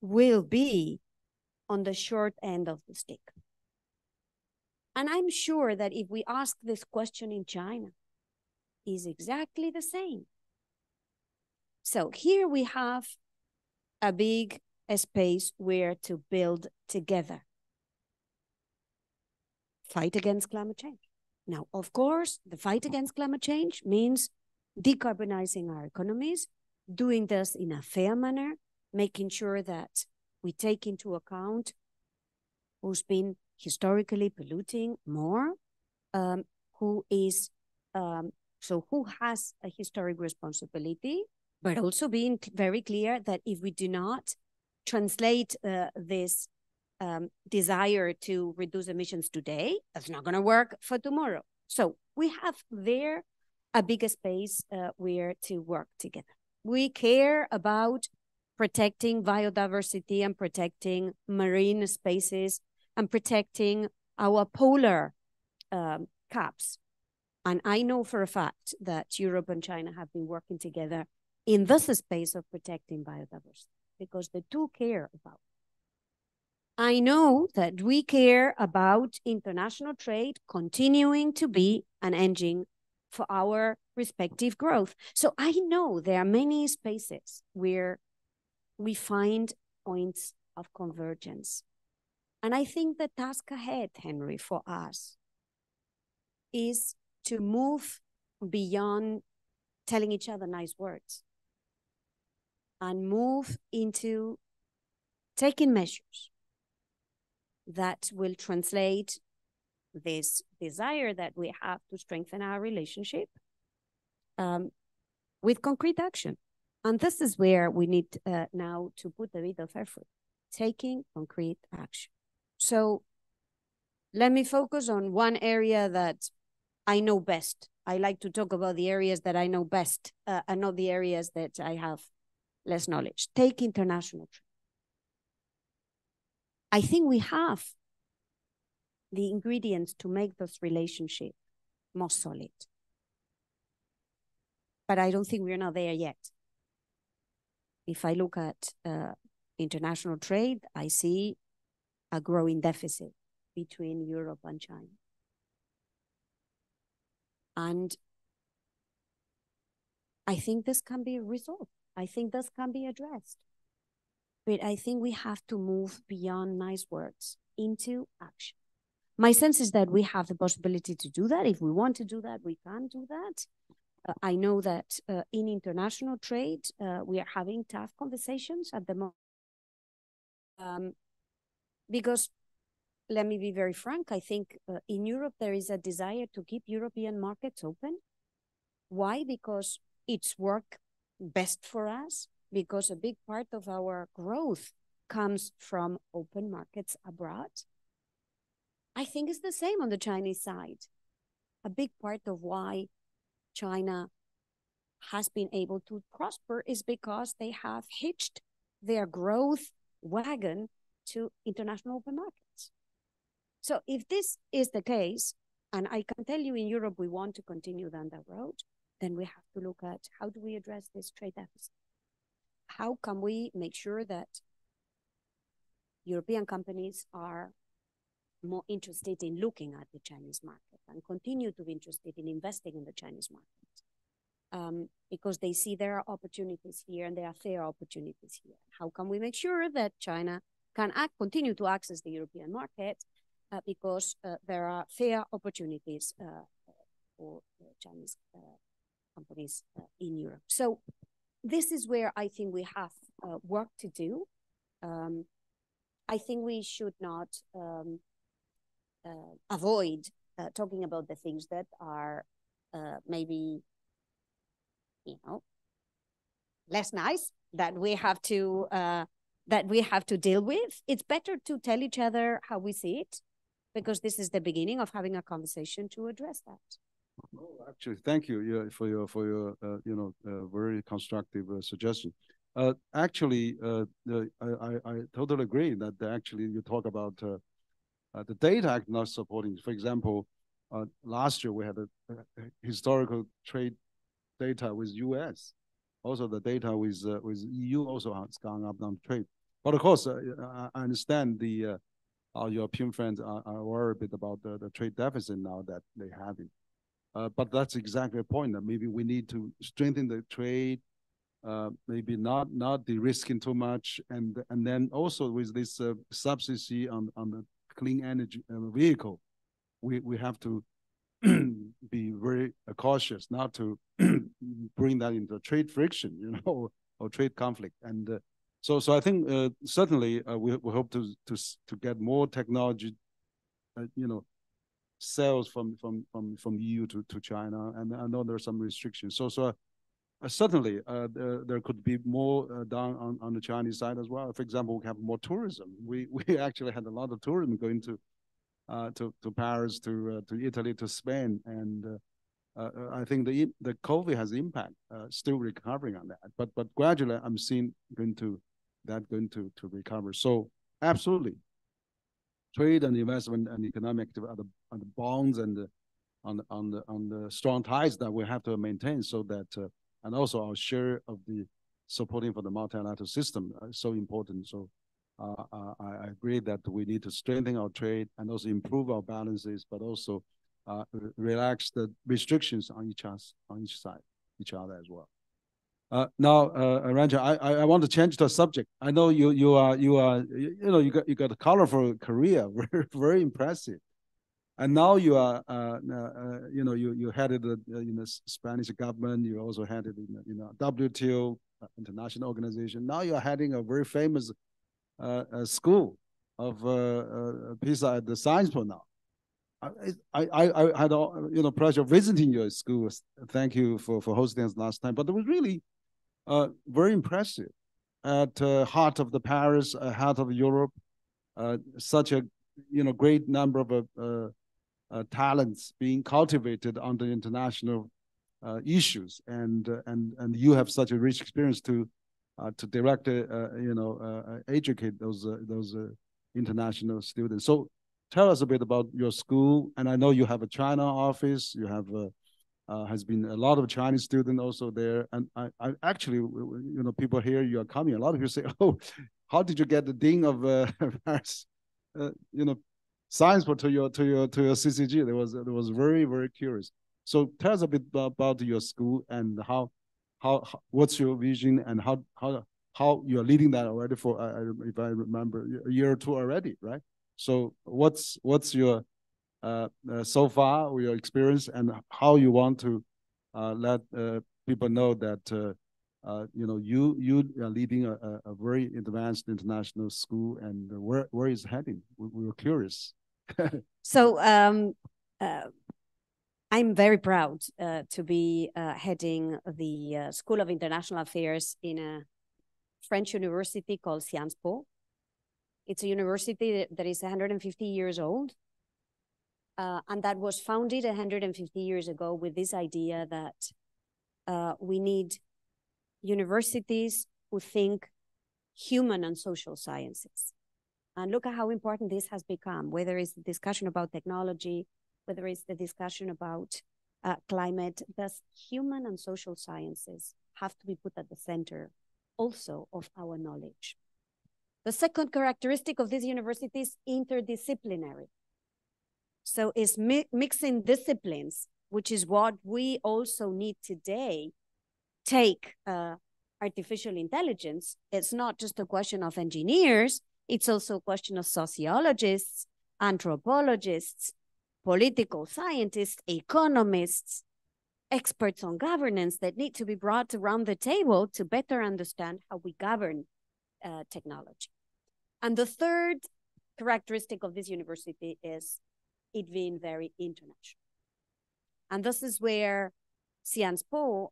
will be on the short end of the stick. And I'm sure that if we ask this question in China, is exactly the same. So here we have a big space where to build together. Fight against climate change. Now, of course, the fight against climate change means decarbonizing our economies, doing this in a fair manner, making sure that we take into account who's been historically polluting more, who has a historic responsibility, but also being very clear that if we do not translate this desire to reduce emissions today, that's not going to work for tomorrow. So we have there a bigger space where to work together. We care about protecting biodiversity and protecting marine spaces and protecting our polar caps. And I know for a fact that Europe and China have been working together in this space of protecting biodiversity because the two care about it. I know that we care about international trade continuing to be an engine for our respective growth. So I know there are many spaces where we find points of convergence. And I think the task ahead, Henry, for us is to move beyond telling each other nice words and move into taking measures that will translate this desire that we have to strengthen our relationship with concrete action. And this is where we need now to put a bit of effort, taking concrete action. So let me focus on one area that I know best. I like to talk about the areas that I know best and not the areas that I have less knowledge. Take international trade. I think we have the ingredients to make this relationship more solid. But I don't think we're not there yet. If I look at international trade, I see a growing deficit between Europe and China. And I think this can be resolved. I think this can be addressed. But I think we have to move beyond nice words into action. My sense is that we have the possibility to do that. If we want to do that, we can do that. I know that in international trade, we are having tough conversations at the moment. Because, let me be very frank, I think in Europe, there is a desire to keep European markets open. Why? Because it's worked best for us, because a big part of our growth comes from open markets abroad. I think it's the same on the Chinese side. A big part of why China has been able to prosper is because they have hitched their growth wagon to international open markets. So if this is the case, and I can tell you in Europe we want to continue down that road, then we have to look at how do we address this trade deficit? How can we make sure that European companies are more interested in looking at the Chinese market and continue to be interested in investing in the Chinese market? Because they see there are opportunities here and there are fair opportunities here. How can we make sure that China can continue to access the European market because there are fair opportunities for Chinese companies in Europe? So this is where I think we have work to do. I think we should not avoid talking about the things that are maybe, less nice that we have to deal with. It's better to tell each other how we see it, because this is the beginning of having a conversation to address that. Oh, actually, thank you for your very constructive suggestion. Actually, I totally agree that actually you talk about the data act not supporting. For example, last year we had a historical trade data with US. Also, the data with EU also has gone up on trade. But of course, I understand our European friends are worried a bit about the trade deficit now that they have it. But that's exactly the point, that maybe we need to strengthen the trade, maybe not de-risking too much, and then also with this subsidy on the clean energy vehicle, we have to be very cautious not to bring that into trade friction, or trade conflict. And so I think certainly we hope to get more technology, sales from EU to China, and I know there are some restrictions. So certainly there could be more done on the Chinese side as well. For example, we have more tourism. We actually had a lot of tourism going to Paris, to Italy, to Spain, and I think the COVID has impact. Still recovering on that, but gradually I'm seeing going to recover. So absolutely, trade and investment and economic activity on the bonds and on the strong ties that we have to maintain, so that and also our share of the supporting for the multilateral system is so important. So I agree that we need to strengthen our trade and also improve our balances, but also relax the restrictions on each side, each other as well. Now, Arancha, I want to change the subject. I know you got a colorful career, very, very impressive, and now you are you headed the Spanish government. You also headed WTO, international organization. Now you are heading a very famous school of PSIA at the Science Pole now. I had pleasure visiting your school. Thank you for hosting us last time. But it was really very impressive. At heart of the Paris, heart of Europe, such a great number of talents being cultivated on the international issues, and you have such a rich experience to direct, educate those international students. So tell us a bit about your school. And I know you have a China office. You have has been a lot of Chinese students also there. And I actually, people here you are coming. A lot of people say, "Oh, how did you get the dean of Paris, science to your CCG?" They was very, very curious. So tell us a bit about your school and how what's your vision, and how you're leading that already for if I remember a year or two already, right? So what's your so far your experience, and how you want to let people know that you are leading a very advanced international school, and where is heading? We were curious. So I'm very proud to be heading the School of International Affairs in a French university called Sciences Po. It's a university that is 150 years old, and that was founded 150 years ago with this idea that We need universities who think human and social sciences. And look at how important this has become, whether it's the discussion about technology, whether it's the discussion about climate, thus human and social sciences have to be put at the center also of our knowledge. The second characteristic of these universities is interdisciplinary. So it's mixing disciplines, which is what we also need today. Take artificial intelligence. It's not just a question of engineers, it's also a question of sociologists, anthropologists, political scientists, economists, experts on governance that need to be brought around the table to better understand how we govern technology. And the third characteristic of this university is it being very international. And this is where Sciences Po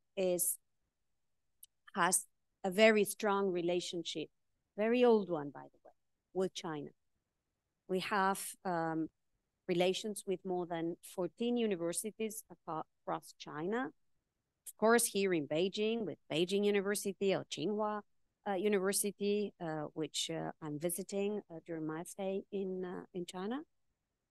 has a very strong relationship, very old one, by the way, with China. We have relations with more than 14 universities across China. Of course, here in Beijing, with Beijing University or Tsinghua University, which I'm visiting during my stay in China,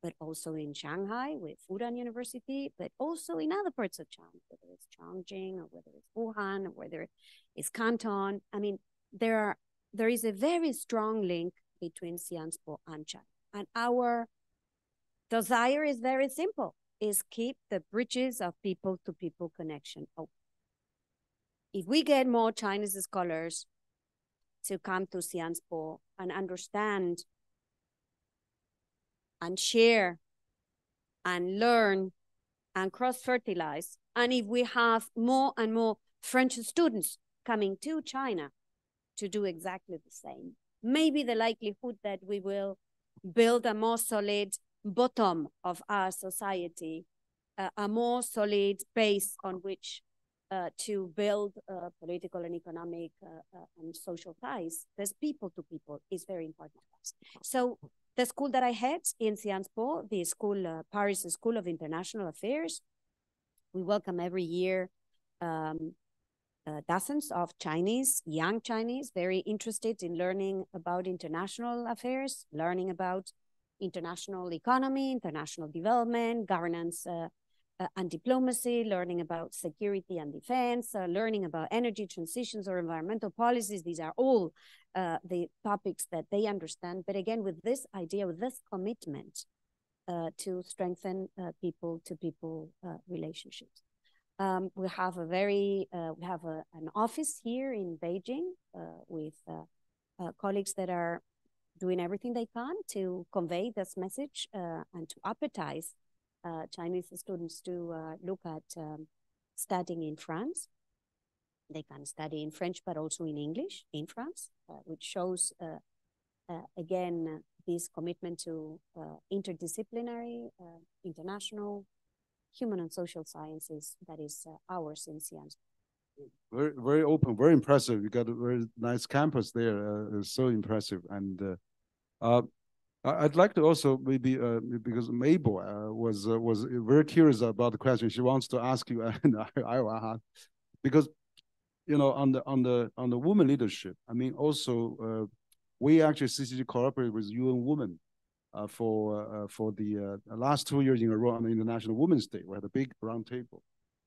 but also in Shanghai with Fudan University, but also in other parts of China, whether it's Chongqing or whether it's Wuhan or whether it's Canton. I mean, there is a very strong link between Sciences Po and China. And our desire is very simple, is keep the bridges of people-to-people connection open. If we get more Chinese scholars to come to Sciences Po and understand and share and learn and cross-fertilize, and if we have more and more French students coming to China to do exactly the same, maybe the likelihood that we will build a more solid bottom of our society, a more solid base on which to build political and economic and social ties, there's people to people, is very important to us. So the school that I head in Sciences Po, the school, Paris School of International Affairs, we welcome every year dozens of Chinese, young Chinese, very interested in learning about international affairs, learning about international economy, international development, governance and diplomacy, learning about security and defense, learning about energy transitions or environmental policies. These are all the topics that they understand. But again, with this idea, with this commitment to strengthen people-to-people relationships. We have an office here in Beijing with colleagues that are doing everything they can to convey this message and to appetize Chinese students to look at studying in France. They can study in French, but also in English in France, which shows, again, this commitment to interdisciplinary, international, human and social sciences that is ours in Sciences. Very, very open, very impressive. You got a very nice campus there. So impressive. And I'd like to also maybe because Mabel was very curious about the question. She wants to ask you, and because on the women leadership. I mean, also we actually CCG cooperated with UN Women for the last 2 years in a row on the International Women's Day. We had a big round table,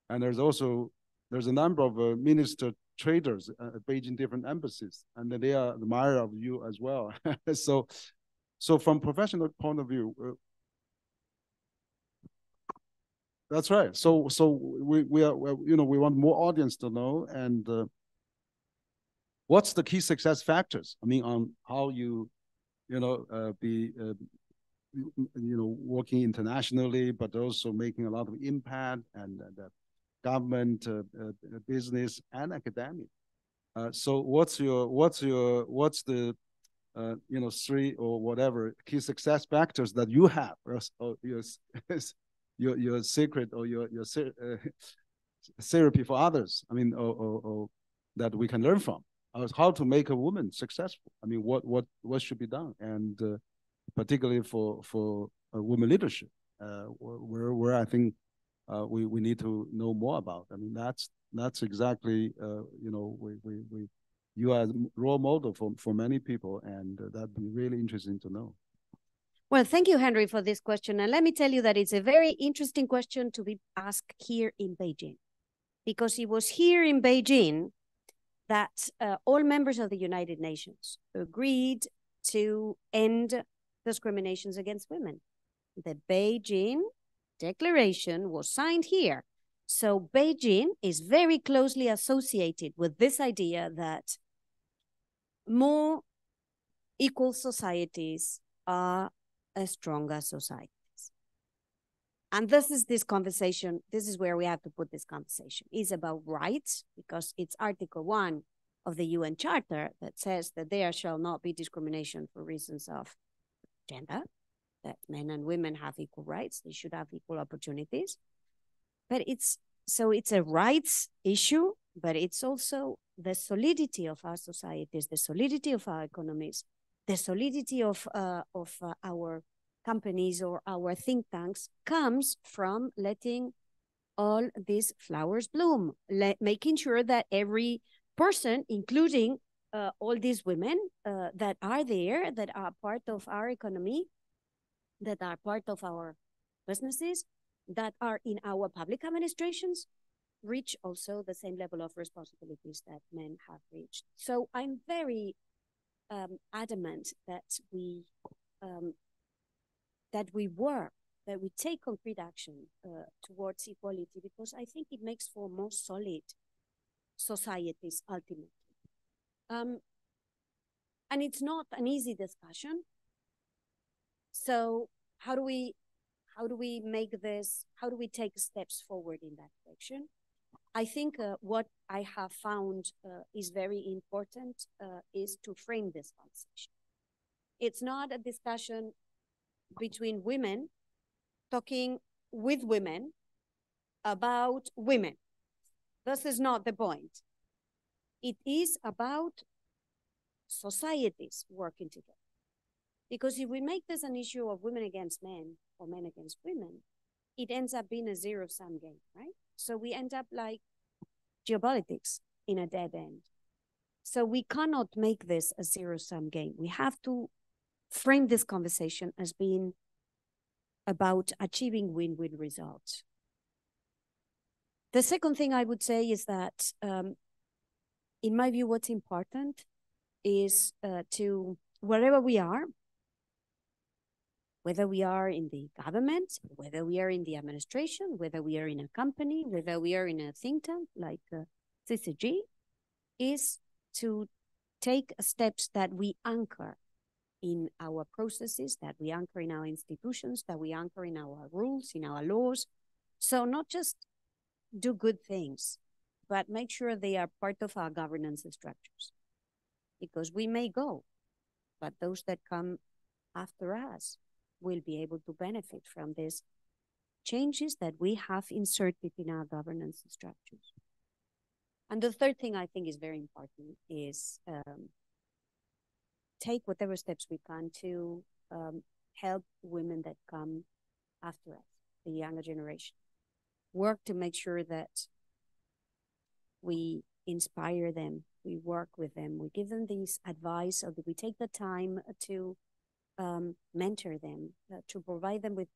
and there's a number of minister traders at Beijing different embassies, and they are admirer of you as well. So from professional point of view, that's right. So we are we want more audience to know, and what's the key success factors? I mean, on how you be working internationally, but also making a lot of impact and government, business, and academic. So what's the 3 or whatever key success factors that you have, or your secret or your therapy for others? I mean, or that we can learn from. How to make a woman successful? I mean, what should be done, and particularly for women leadership, where I think we need to know more about. I mean, that's exactly you are a role model for many people, and that'd be really interesting to know. Well, thank you, Henry, for this question. And let me tell you that it's a very interesting question to be asked here in Beijing, because it was here in Beijing that all members of the United Nations agreed to end discriminations against women. The Beijing Declaration was signed here. So Beijing is very closely associated with this idea that more equal societies are stronger societies. And this is where we have to put this conversation. It's about rights, because it's Article 1 of the UN Charter that says that there shall not be discrimination for reasons of gender, that men and women have equal rights, they should have equal opportunities. But it's a rights issue, but it's also the solidity of our societies, the solidity of our economies, the solidity of our companies or our think tanks comes from letting all these flowers bloom, making sure that every person, including all these women that are there, that are part of our economy, that are part of our businesses, that are in our public administrations, reach also the same level of responsibilities that men have reached. So I'm very adamant that we take concrete action towards equality, because I think it makes for more solid societies ultimately. And it's not an easy discussion. So how do we make this, how do we take steps forward in that direction? I think what I have found is very important is to frame this conversation. It's not a discussion between women talking with women about women. This is not the point. It is about societies working together. Because if we make this an issue of women against men or men against women, it ends up being a zero-sum game, right? So we end up like geopolitics in a dead end. So we cannot make this a zero-sum game. We have to frame this conversation as being about achieving win-win results. The second thing I would say is that, in my view, what's important is to, wherever we are, whether we are in the government, whether we are in the administration, whether we are in a company, whether we are in a think tank like CCG, is to take steps that we anchor in our processes, that we anchor in our institutions, that we anchor in our rules, in our laws. So not just do good things, but make sure they are part of our governance structures. Because we may go, but those that come after us will be able to benefit from these changes that we have inserted in our governance structures. And the third thing I think is very important is take whatever steps we can to help women that come after us, the younger generation. Work to make sure that we inspire them, we work with them, we give them this advice, or we take the time to mentor them, to provide them with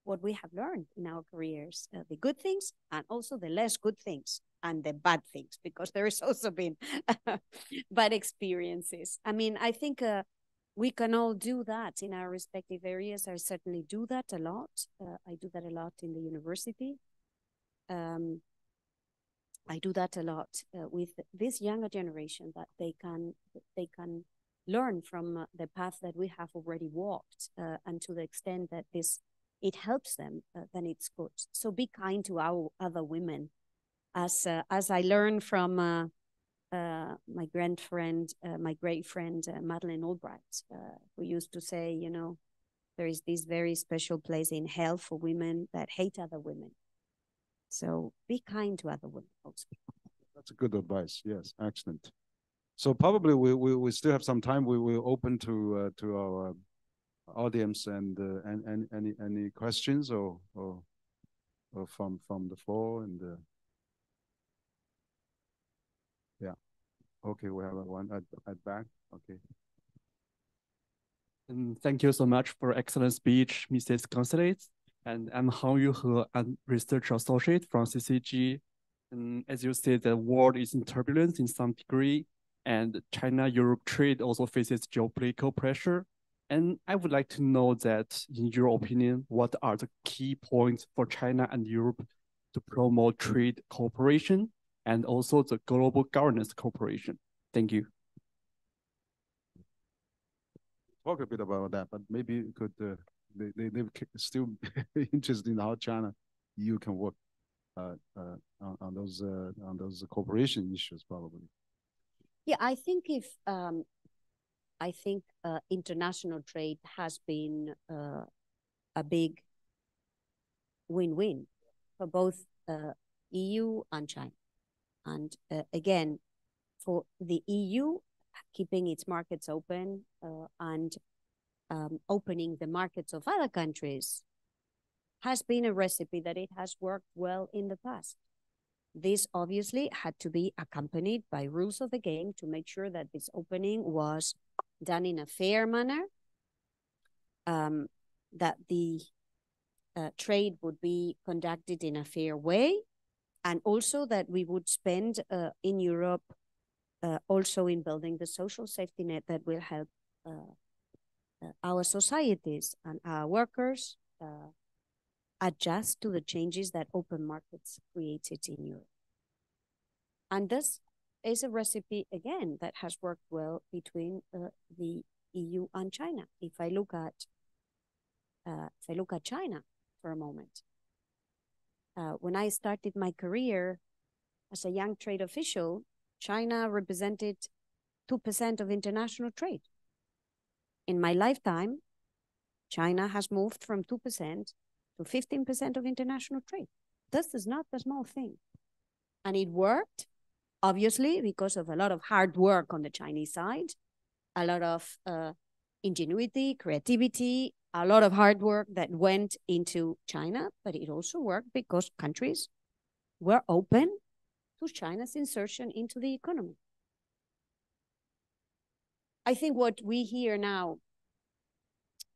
what we have learned in our careers, the good things and also the less good things and the bad things, because there has also been bad experiences. I mean, I think we can all do that in our respective areas. I certainly do that a lot. I do that a lot in the university. I do that a lot with this younger generation, that they can learn from the path that we have already walked, and to the extent that it helps them, then it's good. So be kind to our other women. As I learned from my great friend, Madeleine Albright, who used to say, you know, there is this very special place in hell for women that hate other women. So be kind to other women also. That's a good advice. Yes, excellent. So probably we still have some time. We will open to our audience and any questions or from the floor and. Okay, we have one at back. Okay. And thank you so much for excellent speech, Mrs. Gonzalez. And I'm Huiyao He, a research associate from CCG. And as you said, the world is in turbulence in some degree, and China-Europe trade also faces geopolitical pressure. And I would like to know that, in your opinion, what are the key points for China and Europe to promote trade cooperation and also the global governance cooperation? Thank you. Talk a bit about that, but maybe you could they still interested in how China EU can work on those cooperation issues probably. Yeah, I think international trade has been a big win-win for both EU and China. And again, for the EU, keeping its markets open and opening the markets of other countries has been a recipe that it has worked well in the past. This obviously had to be accompanied by rules of the game to make sure that this opening was done in a fair manner, that the trade would be conducted in a fair way, and also that we would spend in Europe also in building the social safety net that will help our societies and our workers adjust to the changes that open markets created in Europe. And this is a recipe, again, that has worked well between the EU and China. If I look at China for a moment, when I started my career as a young trade official, China represented 2% of international trade. In my lifetime, China has moved from 2% to 15% of international trade. This is not a small thing. And it worked, obviously, because of a lot of hard work on the Chinese side, a lot of ingenuity, creativity, a lot of hard work that went into China, but it also worked because countries were open to China's insertion into the economy. I think what we hear now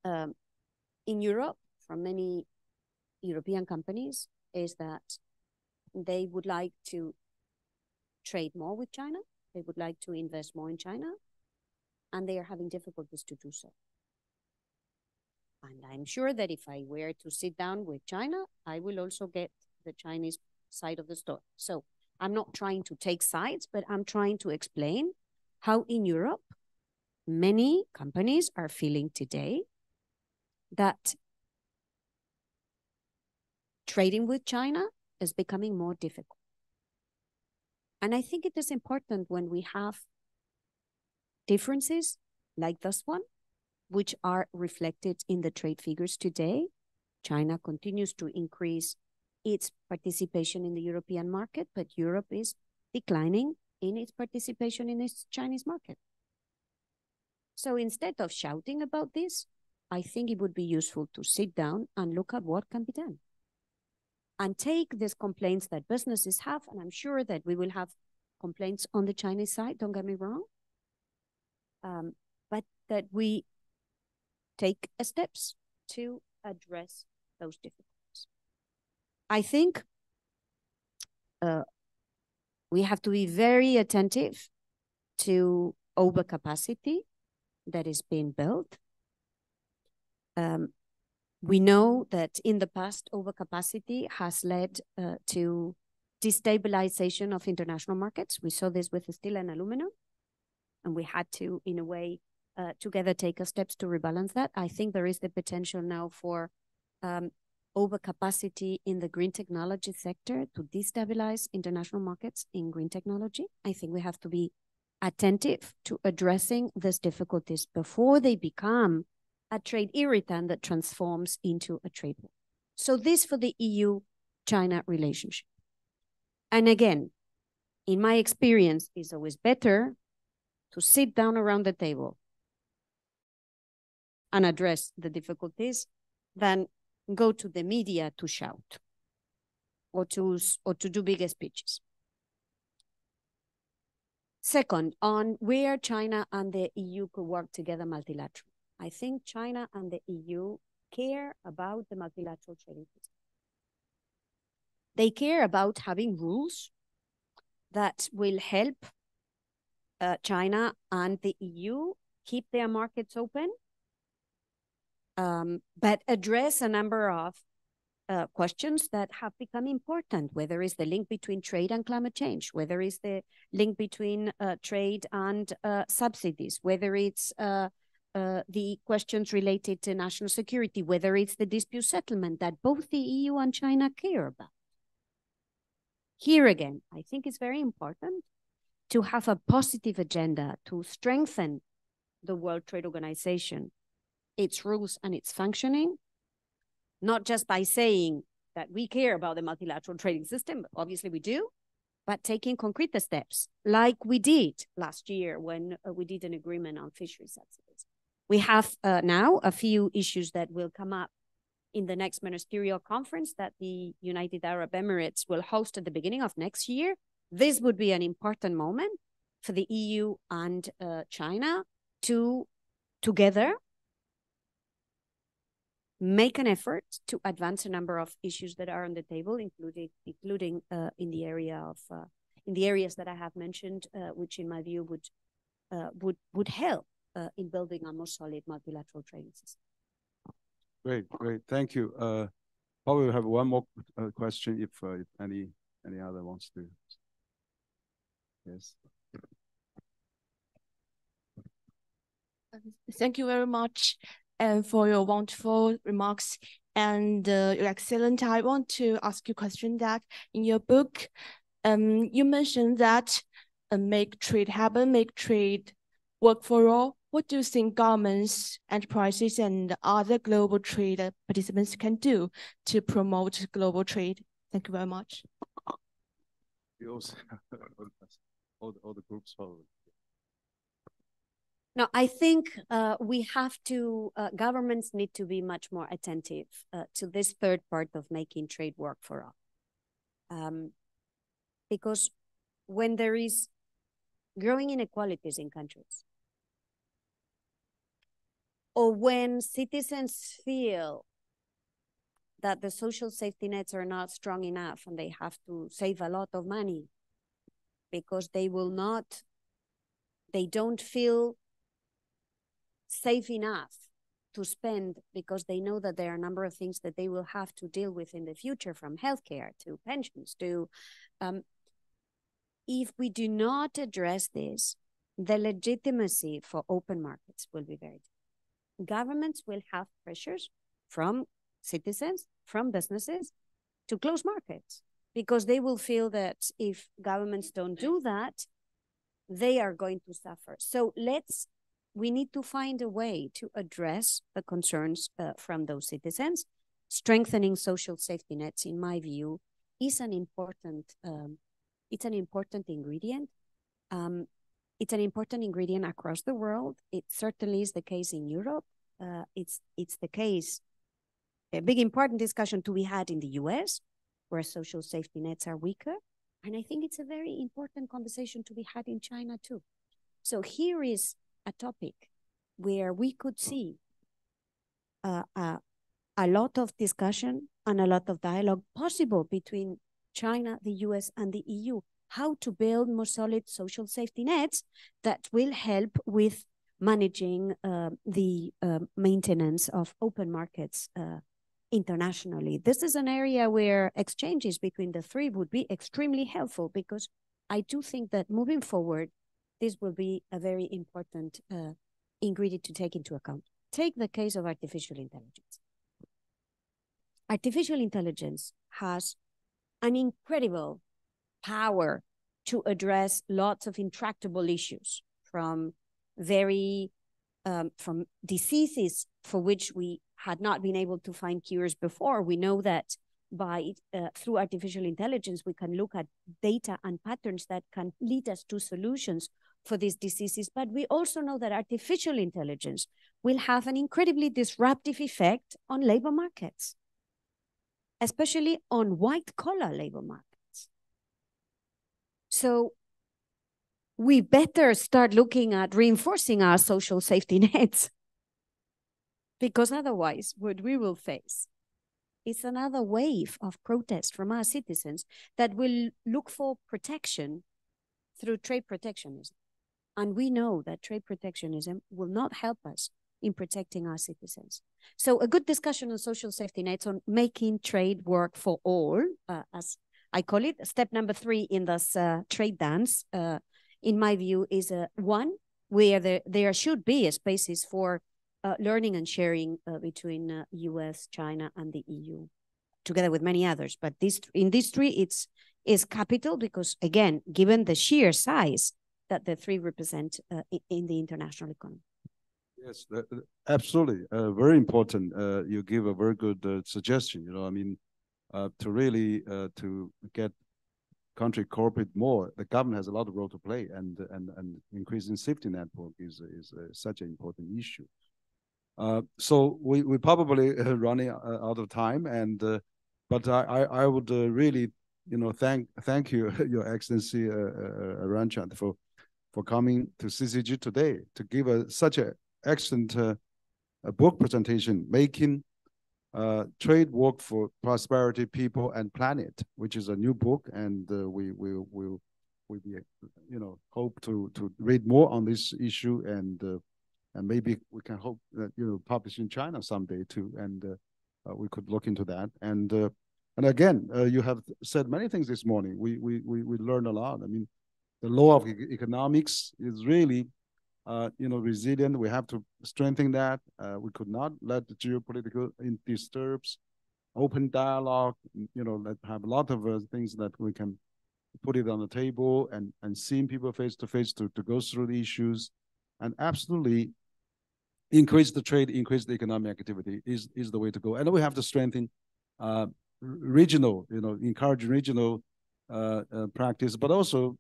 in Europe from many European companies is that they would like to trade more with China, they would like to invest more in China, and they are having difficulties to do so. And I'm sure that if I were to sit down with China, I will also get the Chinese side of the story. So I'm not trying to take sides, but I'm trying to explain how in Europe, many companies are feeling today that trading with China is becoming more difficult. And I think it is important when we have differences like this one, which are reflected in the trade figures today. China continues to increase its participation in the European market, but Europe is declining in its participation in its Chinese market. So instead of shouting about this, I think it would be useful to sit down and look at what can be done. And take these complaints that businesses have, and I'm sure that we will have complaints on the Chinese side, don't get me wrong, but that we take steps to address those difficulties. I think we have to be very attentive to overcapacity that is being built. We know that in the past, overcapacity has led to destabilization of international markets. We saw this with steel and aluminum, and we had to, in a way, together take steps to rebalance that. I think there is the potential now for overcapacity in the green technology sector to destabilize international markets in green technology. I think we have to be attentive to addressing these difficulties before they become a trade irritant that transforms into a trade war. So this for the EU-China relationship. And again, in my experience, it's always better to sit down around the table and address the difficulties than go to the media to shout or to do big speeches. Second, on where China and the EU could work together multilaterally. I think China and the EU care about the multilateral trading system. They care about having rules that will help China and the EU keep their markets open, but address a number of questions that have become important, whether it's the link between trade and climate change, whether it's the link between trade and subsidies, whether it's the questions related to national security, whether it's the dispute settlement that both the EU and China care about. Here again, I think it's very important to have a positive agenda to strengthen the World Trade Organization, its rules and its functioning, not just by saying that we care about the multilateral trading system, obviously we do, but taking concrete steps like we did last year when we did an agreement on fishery subsidies. We have now a few issues that will come up in the next ministerial conference that the United Arab Emirates will host at the beginning of next year. This would be an important moment for the EU and China to together make an effort to advance a number of issues that are on the table, including in the areas that I have mentioned, which in my view would help in building a more solid multilateral trading system. Great, thank you. Probably we have one more question if any other wants to. Yes. Thank you very much for your wonderful remarks and your excellent. I want to ask you a question that in your book, you mentioned that make trade happen, make trade work for all. What do you think governments, enterprises, and other global trade participants can do to promote global trade? Thank you very much. All the groups follow. No, I think we have to, governments need to be much more attentive to this third part of making trade work for all. Because when there is growing inequalities in countries, or when citizens feel that the social safety nets are not strong enough and they have to save a lot of money because they don't feel safe enough to spend because they know that there are a number of things that they will have to deal with in the future, from healthcare to pensions to, if we do not address this, the legitimacy for open markets will be very difficult. Governments will have pressures from citizens, from businesses to close markets because they will feel that if governments don't do that, they are going to suffer. So we need to find a way to address the concerns from those citizens. Strengthening social safety nets, in my view, is an important ingredient. It's an important ingredient across the world. It certainly is the case in Europe. It's the case, a big important discussion to be had in the US, where social safety nets are weaker. And I think it's a very important conversation to be had in China too. So here is a topic where we could see a lot of discussion and a lot of dialogue possible between China, the US, and the EU, how to build more solid social safety nets that will help with managing the maintenance of open markets internationally. This is an area where exchanges between the three would be extremely helpful because I do think that moving forward, this will be a very important ingredient to take into account. Take the case of artificial intelligence. Artificial intelligence has an incredible power to address lots of intractable issues, from diseases for which we had not been able to find cures before. We know that through artificial intelligence, we can look at data and patterns that can lead us to solutions for these diseases. But we also know that artificial intelligence will have an incredibly disruptive effect on labor markets, especially on white-collar labor markets. So we better start looking at reinforcing our social safety nets. Because otherwise, what we will face is another wave of protest from our citizens that will look for protection through trade protectionism. And we know that trade protectionism will not help us in protecting our citizens. So a good discussion on social safety nets, on making trade work for all, as I call it, step number 3 in this trade dance, in my view, is one where there should be a spaces for learning and sharing between US, China, and the EU, together with many others. But in these 3, it's capital because, again, given the sheer size that the 3 represent in the international economy. Yes, absolutely. Very important. You give a very good suggestion. You know, I mean, to really to get country cooperate more, the government has a lot of role to play, and increasing safety network is such an important issue. So we probably running out of time, and but I would really, you know, thank you, Your Excellency Arancha, for coming to CCG today to give such an excellent book presentation, Making Trade Work for Prosperity, People, and Planet, which is a new book, and we will be, you know, hope to read more on this issue, and maybe we can hope that, you know, publish in China someday too, and we could look into that. And again, you have said many things this morning. We learned a lot. I mean, the law of economics is really, you know, resilient. We have to strengthen that. We could not let the geopolitical disturbs, open dialogue, you know, let have a lot of things that we can put it on the table and seeing people face to face to go through the issues, and absolutely increase the trade, increase the economic activity is the way to go. And we have to strengthen regional, you know, encourage regional practice, but also,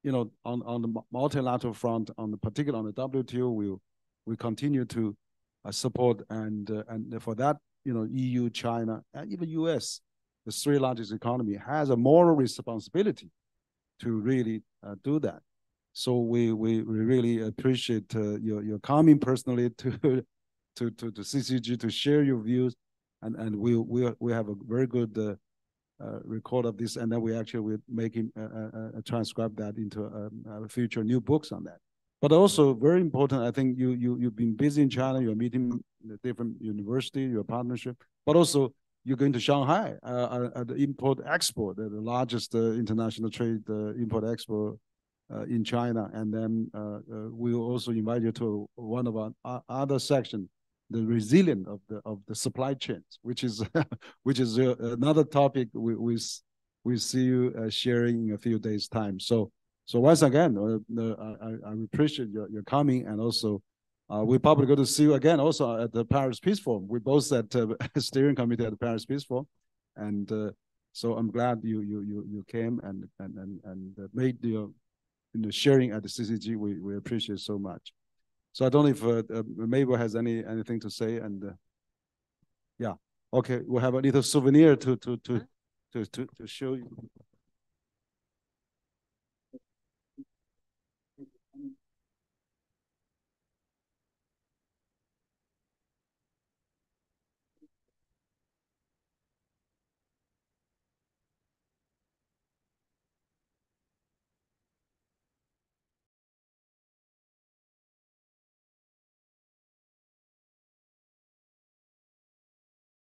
you know, on the multilateral front, particularly on the WTO, we continue to support, and for that, you know, EU, China, and even US, the 3 largest economy, has a moral responsibility to really do that. So we really appreciate your coming personally to CCG to share your views, and we have a very good record of this, and then we're making transcribe that into future new books on that. But also very important, I think you've been busy in China. You're meeting the different university, your partnership, but also you're going to Shanghai at the Import Expo, the largest international trade import expo in China, and then we will also invite you to one of our other section, the resilience of the supply chains, which is another topic we see you sharing in a few days' time. So once again, I appreciate your coming, and also we're probably going to see you again also at the Paris Peace Forum. We both at steering committee at the Paris Peace Forum, and so I'm glad you came and made your sharing at the CCG. We appreciate so much. So I don't know if Mabel has anything to say, and yeah, okay, we'll have a little souvenir to show you.